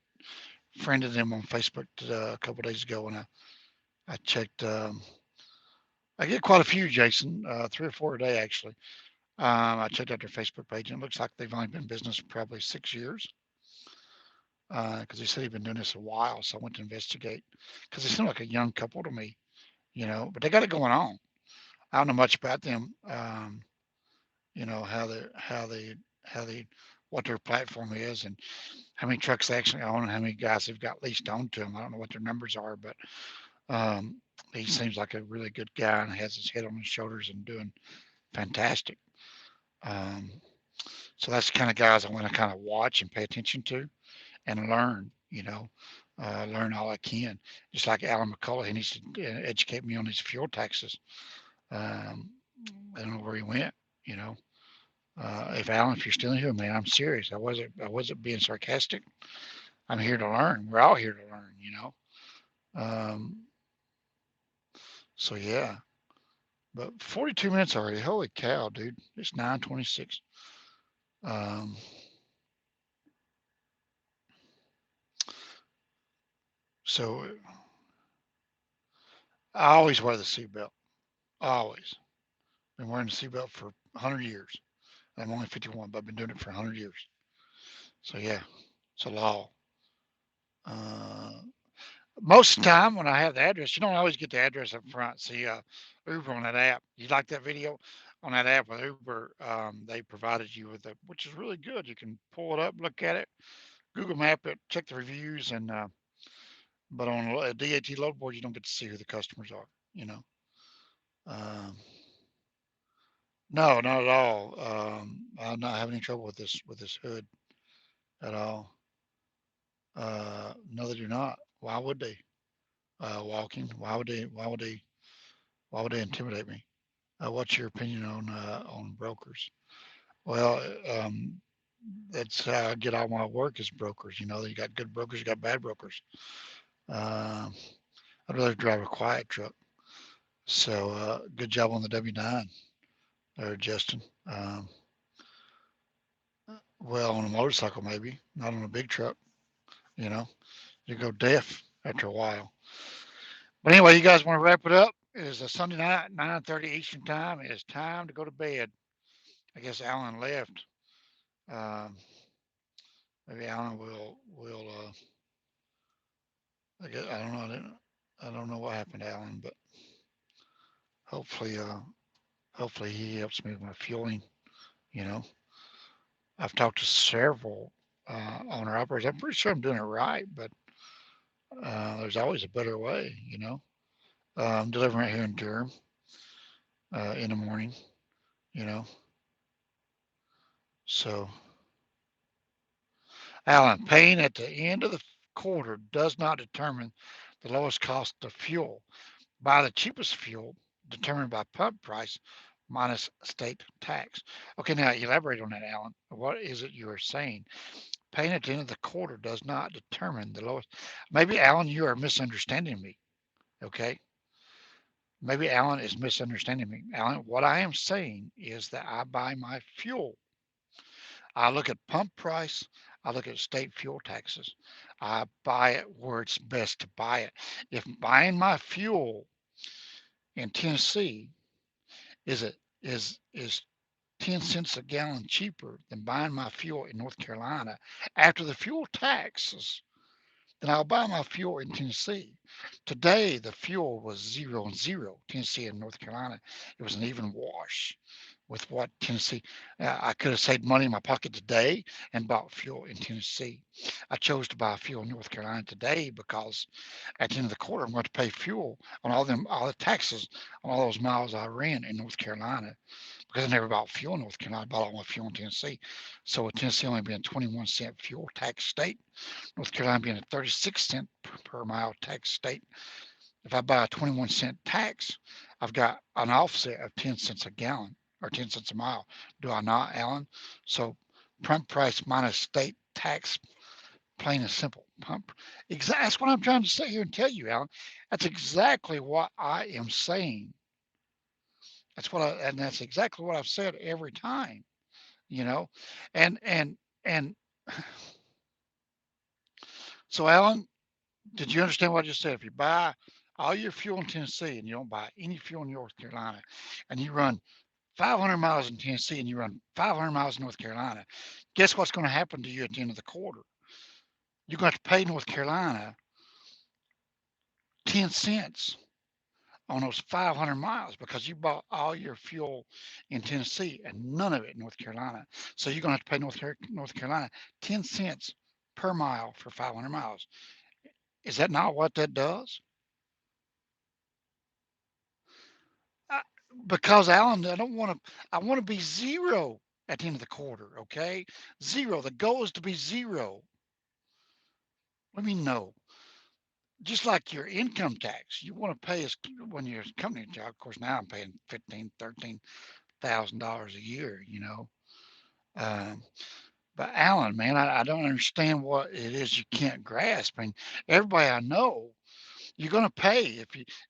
friended him on Facebook a couple days ago, and I checked. I get quite a few, Jason, 3 or 4 a day actually. I checked out their Facebook page, and it looks like they've only been in business for probably 6 years. Because he said he'd been doing this a while, so I went to investigate. Because they seem like a young couple to me, but they got it going on. I don't know much about them. How they what their platform is, and how many trucks they actually own, and how many guys they've got leased on to them. I don't know what their numbers are, but um, he seems like a really good guy and has his head on his shoulders and doing fantastic. Um, so that's the kind of guys I want to kind of watch and pay attention to and learn. Learn all I can. Just like Alan McCullough, he needs to educate me on his fuel taxes. Um, I don't know where he went. You know, if Alan, if you're still here, man, I'm serious. I wasn't being sarcastic. I'm here to learn. We're all here to learn. Um, so yeah. But 42 minutes already. Holy cow, dude! It's 9:26. Um, so I always wear the seatbelt. Always. Been wearing the seatbelt for 100 years. I'm only 51, but I've been doing it for 100 years. So yeah, it's a law. Uh, Most of the time when I have the address, you don't always get the address up front. See, Uber on that app. You like that video on that app with Uber? They provided you with it, which is really good. You can pull it up, look at it, Google Map it, check the reviews, and but on a DAT load board, you don't get to see who the customers are. You know, um, no, not at all. I'm not having any trouble with this hood at all. No, they do not. Why would they? Walking. Why would they intimidate me? What's your opinion on brokers? Well, that's how I get all my work as brokers. You got good brokers, you got bad brokers. Um, I'd rather drive a quiet truck. So good job on the W-9 there, Justin. Well, on a motorcycle maybe, not on a big truck. You know, you go deaf after a while. But anyway, you guys want to wrap it up? It is a Sunday night, 9:30 Eastern time. It is time to go to bed. I guess Alan left. Um, Maybe Alan will. I guess I don't know. I don't know what happened to Alan, but hopefully, hopefully he helps me with my fueling. You know, I've talked to several owner operators. I'm pretty sure I'm doing it right, but there's always a better way. I'm delivering right here in Durham in the morning. You know, so Alan, paying at the end of the quarter does not determine the lowest cost of fuel. Buy the cheapest fuel determined by pump price minus state tax. Okay, now elaborate on that, Alan. What is it you are saying? Paying at the end of the quarter does not determine the lowest. Maybe Alan, you are misunderstanding me. Okay. Maybe Alan is misunderstanding me. Alan, what I am saying is that I buy my fuel. I look at pump price. I look at state fuel taxes. I buy it where it's best to buy it. If buying my fuel in Tennessee is 10 cents a gallon cheaper than buying my fuel in North Carolina after the fuel taxes, then I'll buy my fuel in Tennessee. Today, the fuel was 0 and 0, Tennessee and North Carolina. It was an even wash with what Tennessee. I could have saved money in my pocket today and bought fuel in Tennessee. I chose to buy fuel in North Carolina today because at the end of the quarter, I'm going to pay fuel on all the taxes on all those miles I ran in North Carolina because I never bought fuel in North Carolina. I bought all my fuel in Tennessee. So with Tennessee only being 21-cent fuel tax state, North Carolina being a 36-cent per mile tax state, if I buy a 21-cent tax, I've got an offset of 10 cents a gallon or 10 cents a mile. Do I not, Alan? So pump price minus state tax, plain and simple. That's what I'm trying to sit here and tell you, Alan. That's exactly what I am saying. And that's exactly what I've said every time, you know, and and so Alan, did you understand what I just said? If you buy all your fuel in Tennessee and you don't buy any fuel in North Carolina, and you run 500 miles in Tennessee and you run 500 miles in North Carolina, guess what's going to happen to you at the end of the quarter? You're going to have to pay North Carolina 10 cents on those 500 miles because you bought all your fuel in Tennessee and none of it in North Carolina. So you're going to have to pay North Carolina 10 cents per mile for 500 miles. Is that not what that does? I, because Alan, I don't want to. I want to be zero at the end of the quarter. Okay, zero. The goal is to be zero. Let me know. Just like your income tax, you want to pay as when you're a company job. Of course, now I'm paying 15, $13,000 a year. Um, but Alan, man, I don't understand what it is you can't grasp. I mean, everybody I know, you're going to pay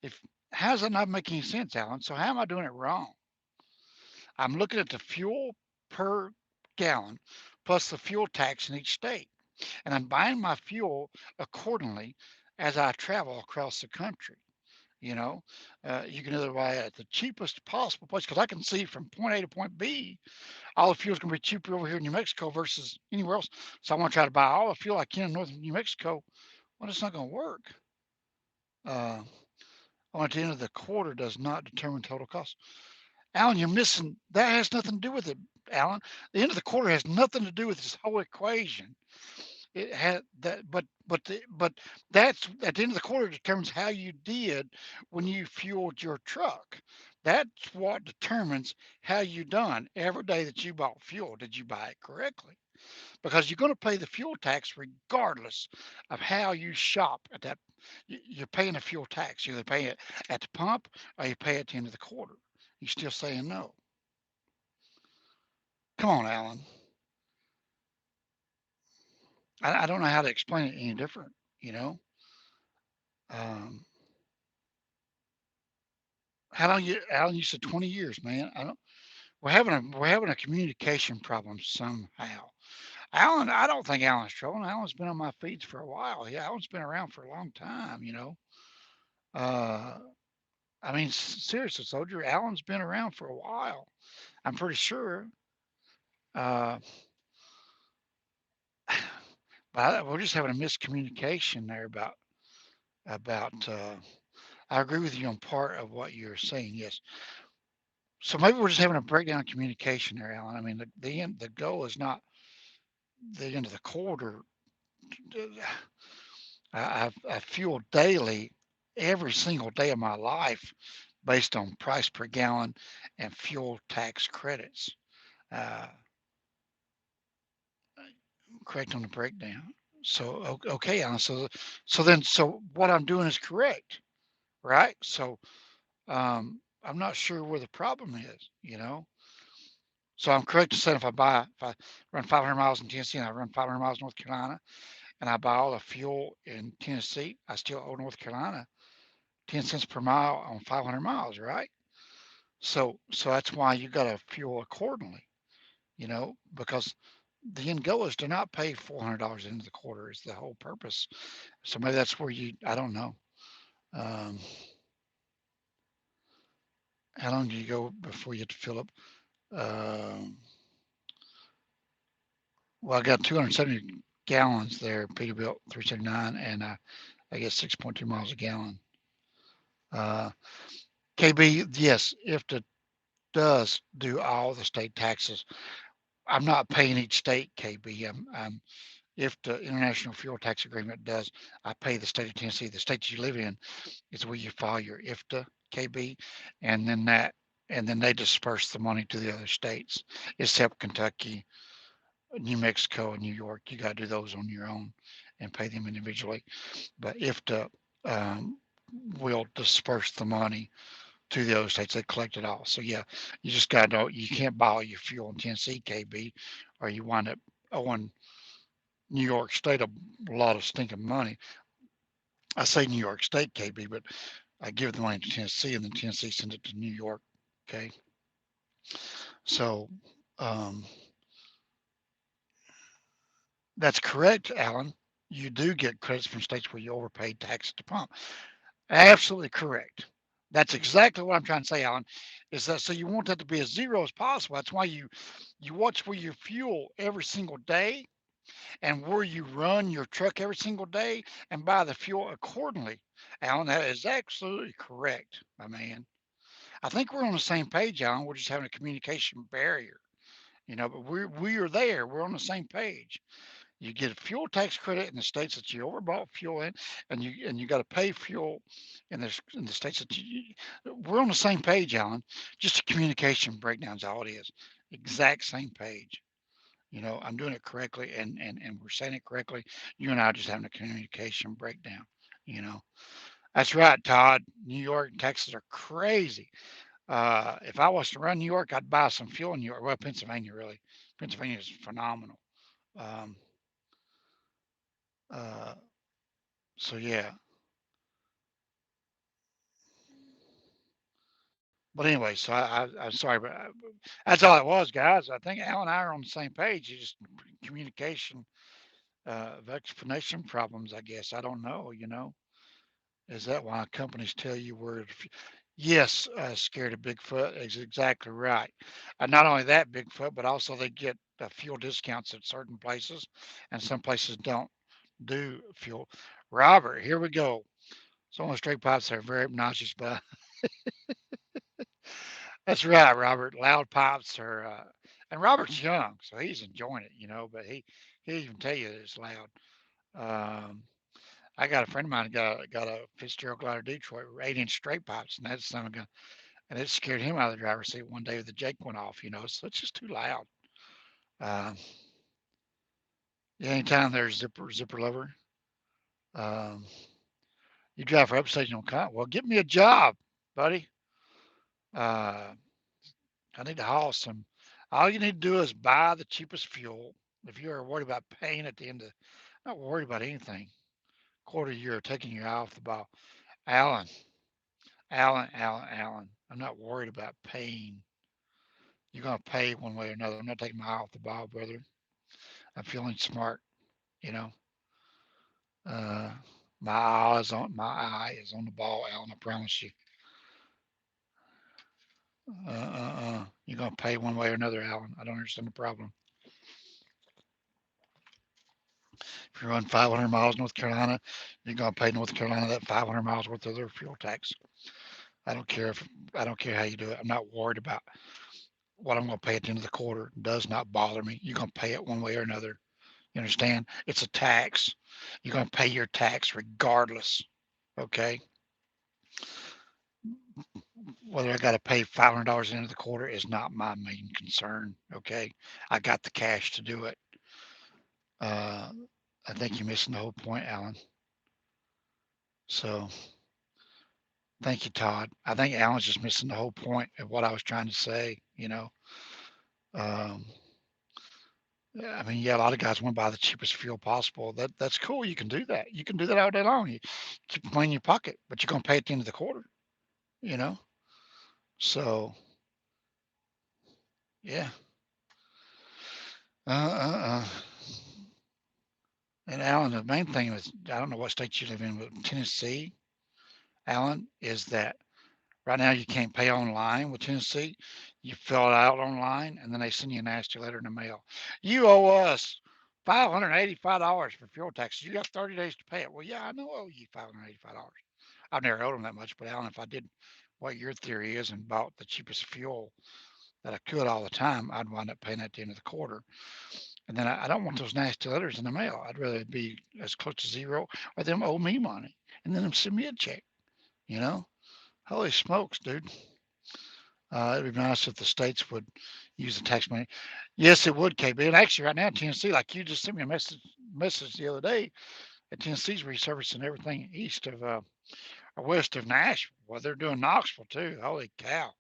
if. How does that not make any sense, Alan? So how am I doing it wrong? I'm looking at the fuel per gallon plus the fuel tax in each state. And I'm buying my fuel accordingly as I travel across the country. You know, you can either buy at the cheapest possible place because I can see from point A to point B, all the fuel's going to be cheaper over here in New Mexico versus anywhere else. So I want to try to buy all the fuel I can in northern New Mexico. Well, it's not going to work. Uh, at the end of the quarter does not determine total cost. Alan, you're missing. That has nothing to do with it, Alan. The end of the quarter has nothing to do with this whole equation. It had that, but that's at the end of the quarter determines how you did when you fueled your truck. That's what determines how you done every day that you bought fuel. Did you buy it correctly? Because you're going to pay the fuel tax regardless of how you shop at that. You're paying a fuel tax. You either pay it at the pump or you pay it at the end of the quarter. You still saying no? Come on, Alan. I don't know how to explain it any different. You know, um, how long you, Alan? You said 20 years, man. I don't. We're having a communication problem somehow. Alan, I don't think Alan's trolling. Alan's been on my feeds for a while. Yeah, Alan's been around for a long time. Uh, I mean, seriously, soldier, Alan's been around for a while. I'm pretty sure. Uh, but we're just having a miscommunication there about. I agree with you on part of what you're saying. Yes. So maybe we're just having a breakdown in communication there, Alan. I mean, the goal is not the end of the quarter. I fuel daily, every single day of my life, based on price per gallon and fuel tax credits. Uh, correct on the breakdown. So okay, Alan. So what I'm doing is correct, right? So I'm not sure where the problem is. So I'm correct in saying if I run 500 miles in Tennessee and I run 500 miles in North Carolina and I buy all the fuel in Tennessee, I still owe North Carolina 10 cents per mile on 500 miles, right? So that's why you got to fuel accordingly, because the end goal is to not pay $400 into the quarter is the whole purpose. So maybe that's where I don't know. Um, how long do you go before you have to fill up? Um, well, I got 270 gallons there, Peterbilt 379, and I get 6.2 miles a gallon. Uh, KB, yes, IFTA does do all the state taxes. I'm not paying each state, KB. If the International Fuel Tax Agreement does, I pay the state of Tennessee. The state you live in is where you file your IFTA, KB, and then they disperse the money to the other states, except Kentucky, New Mexico, and New York. You got to do those on your own and pay them individually. But IFTA um, will disperse the money to the other states. They collect it all. So yeah, you just got to know you can't buy all your fuel in Tennessee, KB, or you wind up owing New York State a lot of stinking money. I say New York State, KB, but I give the money to Tennessee, and then Tennessee sends it to New York. Okay, so um, that's correct, Alan. You do get credits from states where you overpaid tax at the pump. Absolutely correct. That's exactly what I'm trying to say, Alan. Is that so? You want that to be as zero as possible. That's why you watch where you fuel every single day and where you run your truck every single day and buy the fuel accordingly. Alan, that is absolutely correct, my man. I think we're on the same page, Alan. We're just having a communication barrier, but we are there. We're on the same page. You get a fuel tax credit in the states that you overbought fuel in, and you got to pay fuel in the states that we're on the same page, Alan. Just a communication breakdown is all it is. Exact same page. I'm doing it correctly and we're saying it correctly. You and I are just having a communication breakdown, you know. That's right, Todd. New York and Texas are crazy. If I was to run New York, I'd buy some fuel in New York. Well, Pennsylvania, really. Pennsylvania is phenomenal. Um, uh, so, yeah. But anyway, so I'm sorry, but that's all it was, guys. I think Al and I are on the same page. You just communication, of explanation problems, I guess. I don't know. Is that why companies tell you where yes, scared of Bigfoot is exactly right. Not only that, Bigfoot, but also they get fuel discounts at certain places, and some places don't do fuel. Robert, here we go. Some of the straight pipes are very obnoxious, but that's right, Robert. Loud pipes are, and Robert's young, so he's enjoying it. But he even tell you that it's loud. Um, I got a friend of mine got a Fitzgerald glider Detroit with 8-inch straight pipes, and that's some and it scared him out of the driver's seat one day. The Jake went off. So it's just too loud. Um, yeah, anytime there's zipper lover, um, you drive for upstate, you don't come. Well, get me a job, buddy. Uh, I need to haul some. All you need to do is buy the cheapest fuel. If you're worried about paying at the end of, not worried about anything. Quarter year, taking your eye off the ball. Alan, Alan. I'm not worried about paying. You're gonna pay one way or another. I'm not taking my eye off the ball, brother. I'm feeling smart. You know. Uh, my eye is on the ball, Alan. I promise you. You're gonna pay one way or another, Alan. I don't understand the problem. If you run 500 miles North Carolina, you're gonna pay North Carolina that 500 miles worth of their fuel tax. I don't care if I don't care how you do it. I'm not worried about what I'm gonna pay at the end of the quarter. It does not bother me. You're gonna pay it one way or another. You understand? It's a tax. You're gonna pay your tax regardless. Okay. Whether I got to pay $500 into the quarter is not my main concern. Okay, I got the cash to do it. Uh, I think you're missing the whole point, Alan. So thank you, Todd. I think Alan's just missing the whole point of what I was trying to say. Um, yeah, I mean, yeah, a lot of guys want to buy the cheapest fuel possible. That's cool. You can do that. You can do that all day long. You keep the money in your pocket, but you're gonna pay at the end of the quarter. You know. So yeah. Uh. And Alan, the main thing is I don't know what state you live in, but Tennessee, Alan, is that right now you can't pay online with Tennessee. You fill it out online, and then they send you a nasty letter in the mail. You owe us $585 for fuel taxes. You got 30 days to pay it. Well, yeah, I know I owe you $585. I've never owed them that much, but Alan, if I did what your theory is and bought the cheapest fuel that I could all the time, I'd wind up paying at the end of the quarter. And then I don't want those nasty letters in the mail. I'd rather be as close to zero or them owe me money and then them send me a check, you know? Holy smokes, dude. It'd be nice if the states would use the tax money. Yes, it would, KB. And actually, right now, Tennessee, like you just sent me a message the other day, that Tennessee's resurfacing everything east of or west of Nashville. Well, they're doing Knoxville too. Holy cow.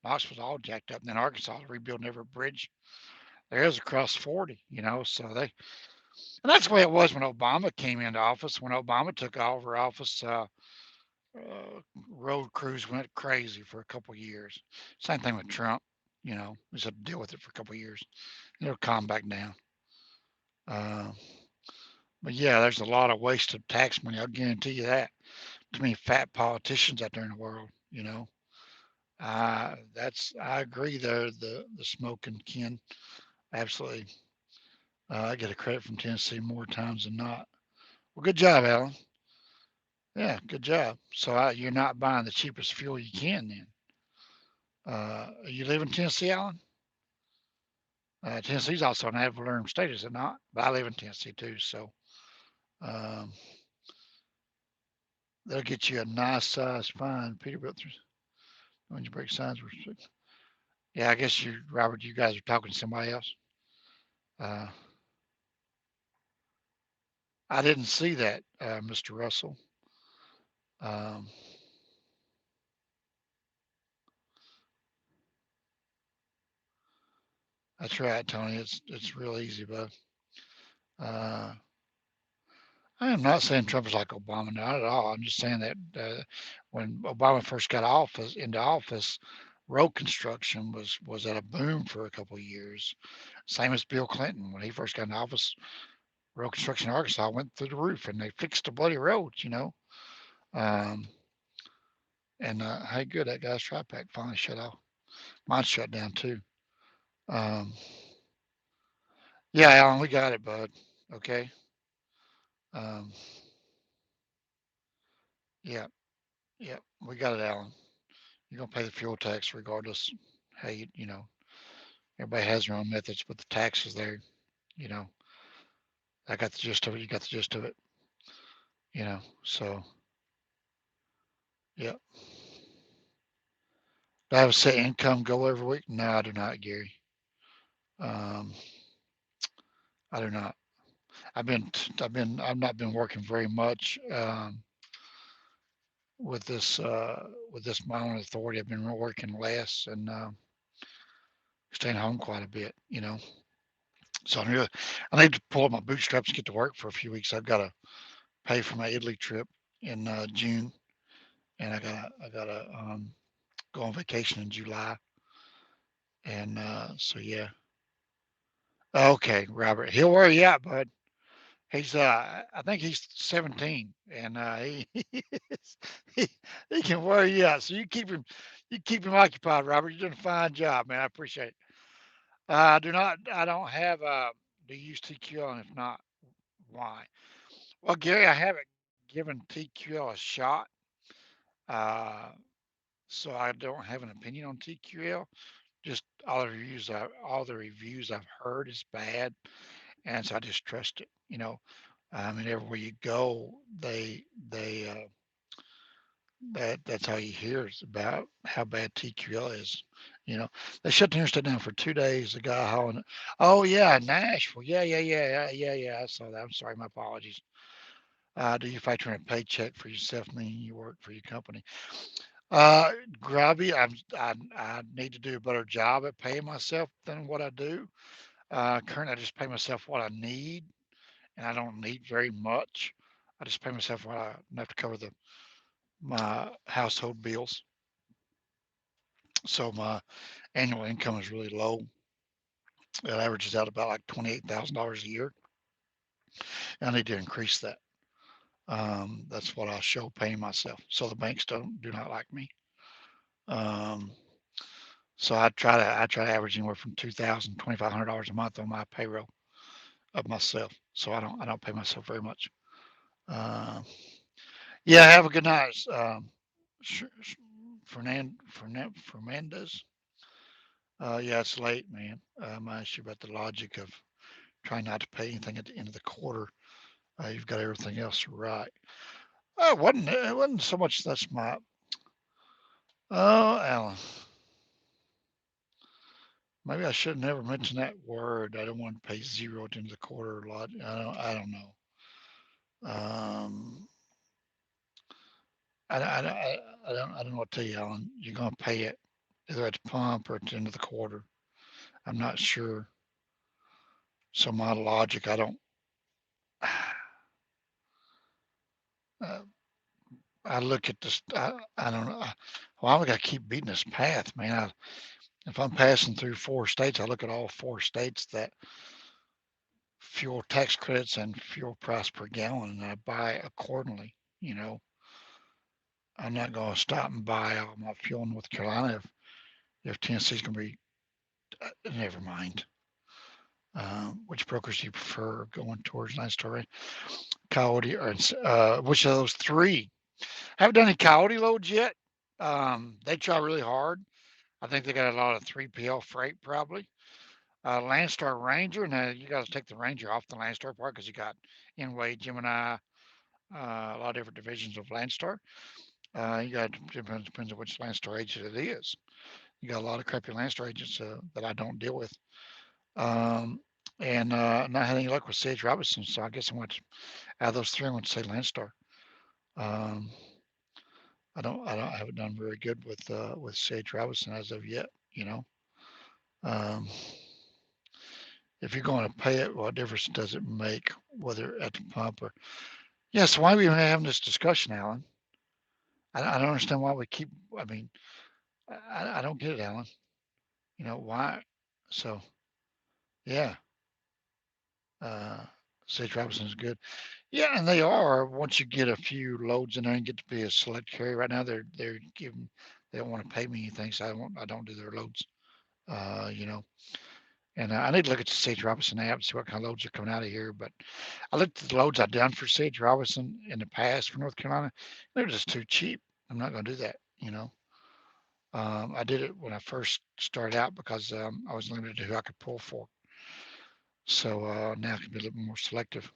Knoxville's all jacked up. And then Arkansas is rebuilding every bridge there is across 40, so and that's the way it was when Obama came into office. When Obama took over office, road crews went crazy for a couple of years. Same thing with Trump. We just had to deal with it for a couple of years. It'll calm back down. Uh, but yeah, there's a lot of wasted tax money. I'll guarantee you that. Too many fat politicians out there in the world. I agree there. The smoking Ken, absolutely. I get a credit from Tennessee more times than not. Well, good job, Alan. Yeah, good job. So you're not buying the cheapest fuel you can then. You live in Tennessee, Alan? Tennessee's also an ad valorem state, is it not? But I live in Tennessee too, so um, they'll get you a nice size fine Peterbilt when you break signs. Yeah, I guess you, Robert, you guys are talking to somebody else. Uh, I didn't see that, Mr. Russell. Um, that's right, Tony. It's real easy, bud. Uh, I am not saying Trump is like Obama, not at all. I'm just saying that when Obama first got into office, road construction was at a boom for a couple of years. Same as Bill Clinton when he first got into office, road construction in Arkansas went through the roof, and they fixed the bloody roads. Um, and hey, good, that guy's tri-pack finally shut off. Mine shut down too. Um, yeah, Alan, we got it, bud. Okay. Um, yeah, yeah, we got it, Alan. You're gonna pay the fuel tax regardless. Hey, everybody has their own methods, but the tax is there. You know, I got the gist of it. You got the gist of it. So yeah. Do I have a set income goal every week? No, I do not, Gary. Um, I do not. I've not been working very much with this my own authority. I've been working less and staying home quite a bit. So I need to pull up my bootstraps and get to work for a few weeks. I've got to pay for my Italy trip in June, and I gotta go on vacation in July, and so yeah. Okay, Robert, he'll wear you out, bud. He's I think he's 17, and he he can wear you out. So you keep him occupied, Robert. You're doing a fine job, man. I appreciate it. I don't have do you use TQL, and if not, why? Well, Gary, I haven't given TQL a shot. Uh, so I don't have an opinion on TQL. Just all the reviews I've heard is bad, and so I just trust it. And everywhere you go, that's all you hear is about how bad TQL is. You know, they shut the interstate down for 2 days. The guy hauling, oh yeah, Nashville, yeah, yeah, yeah, yeah, yeah, yeah. I saw that. I'm sorry, my apologies. Do you factor in a paycheck for yourself, meaning you work for your company? Uh, Grubby, I need to do a better job at paying myself than what I do. Currently, I just pay myself what I need, and I don't need very much. I just pay myself what I enough to cover my household bills. So my annual income is really low. It averages out about like $28,000 a year. I need to increase that. That's what I show paying myself. So the banks do not like me. Um, so I try to average anywhere from $2,000 to $2,500 a month on my payroll of myself. So I don't pay myself very much. Uh, yeah, have a good night, Fernandez. Yeah, it's late, man. I asked you about the logic of trying not to pay anything at the end of the quarter. You've got everything else right. It wasn't so much that's my. Oh, Alan, maybe I should never mention that word. I don't want to pay zero at the end of the quarter. Lot. I don't know. Um, I don't know what to tell you, Alan. You're gonna pay it either at the pump or at the end of the quarter. I'm not sure. So my logic, I don't. Uh, I look at this. I don't know. Why we got to keep beating this path, man? If I'm passing through 4 states, I look at all 4 states that fuel tax credits and fuel price per gallon, and I buy accordingly. You know, I'm not going to stop and buy all my fuel in North Carolina if Tennessee's going to be. Never mind. Which brokers do you prefer going towards Landstar, Coyote, or which of those three? Haven't done any Coyote loads yet. They try really hard. I think they got a lot of 3PL freight probably. Landstar Ranger. Now you got to take the Ranger off the Landstar part because you got Inway, Gemini, a lot of different divisions of Landstar. You got depends on which Landstar agent it is. You got a lot of crappy Landstar agents that I don't deal with, um, and not had any luck with Sage Robinson. So I guess I went out of those three. I went to say Landstar. Um, I haven't done very good with Sage Robinson as of yet. You know, um, if you're going to pay it, what difference does it make whether at the pump or? Yeah, so why are we even having this discussion, Alan? I don't understand why we keep. I mean, I don't get it, Alan. You know why? So yeah, uh, Sage Robinson is good. Yeah, and they are. Once you get a few loads in there and get to be a select carrier, right now they're giving. They don't want to pay me anything, so I don't do their loads. You know, and I need to look at the Sage Robinson app and see what kind of loads are coming out of here. But I looked at the loads I've done for Sage Robinson in the past for North Carolina. They're just too cheap. I'm not going to do that. You know. I did it when I first started out because I was limited to who I could pull for. So now I can be a little more selective.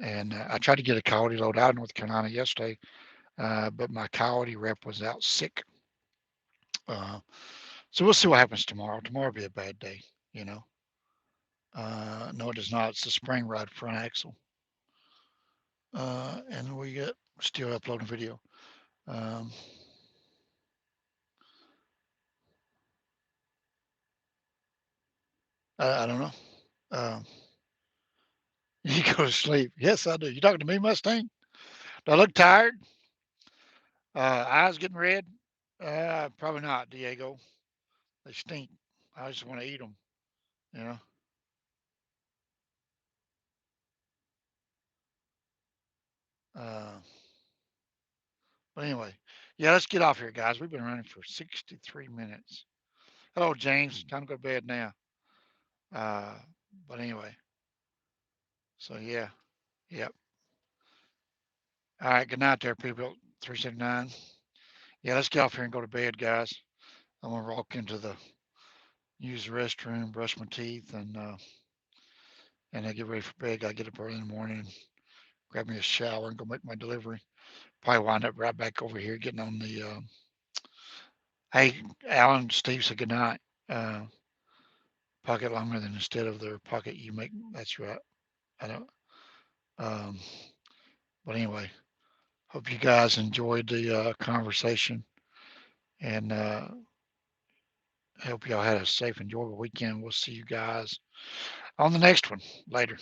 And I tried to get a coyote load out of North Carolina yesterday, but my coyote rep was out sick. Uh, so we'll see what happens tomorrow. Tomorrow will be a bad day, you know. No, it is not. It's the spring rod front axle. And we get still uploading video. Um, I don't know. Um, you go to sleep. Yes, I do. You talking to me, Mustang? Do I look tired? Eyes getting red? Probably not, Diego. They stink. I just want to eat them, you know. Uh, but anyway, yeah, let's get off here, guys. We've been running for 63 minutes. Hello, James. Time to go to bed now. Uh, but anyway, so yeah, yep. All right, good night there, people. 379. Yeah, let's get off here and go to bed, guys. I'm gonna walk into the use the restroom, brush my teeth, and I get ready for bed. I get up early in the morning, grab me a shower, and go make my delivery. Probably wind up right back over here getting on the. Hey, Alan, Steve said good night. Uh, Pocket longer than instead of their pocket you make. That's right. I don't. Um, but anyway, hope you guys enjoyed the conversation. And I hope y'all had a safe, enjoyable weekend. We'll see you guys on the next one later.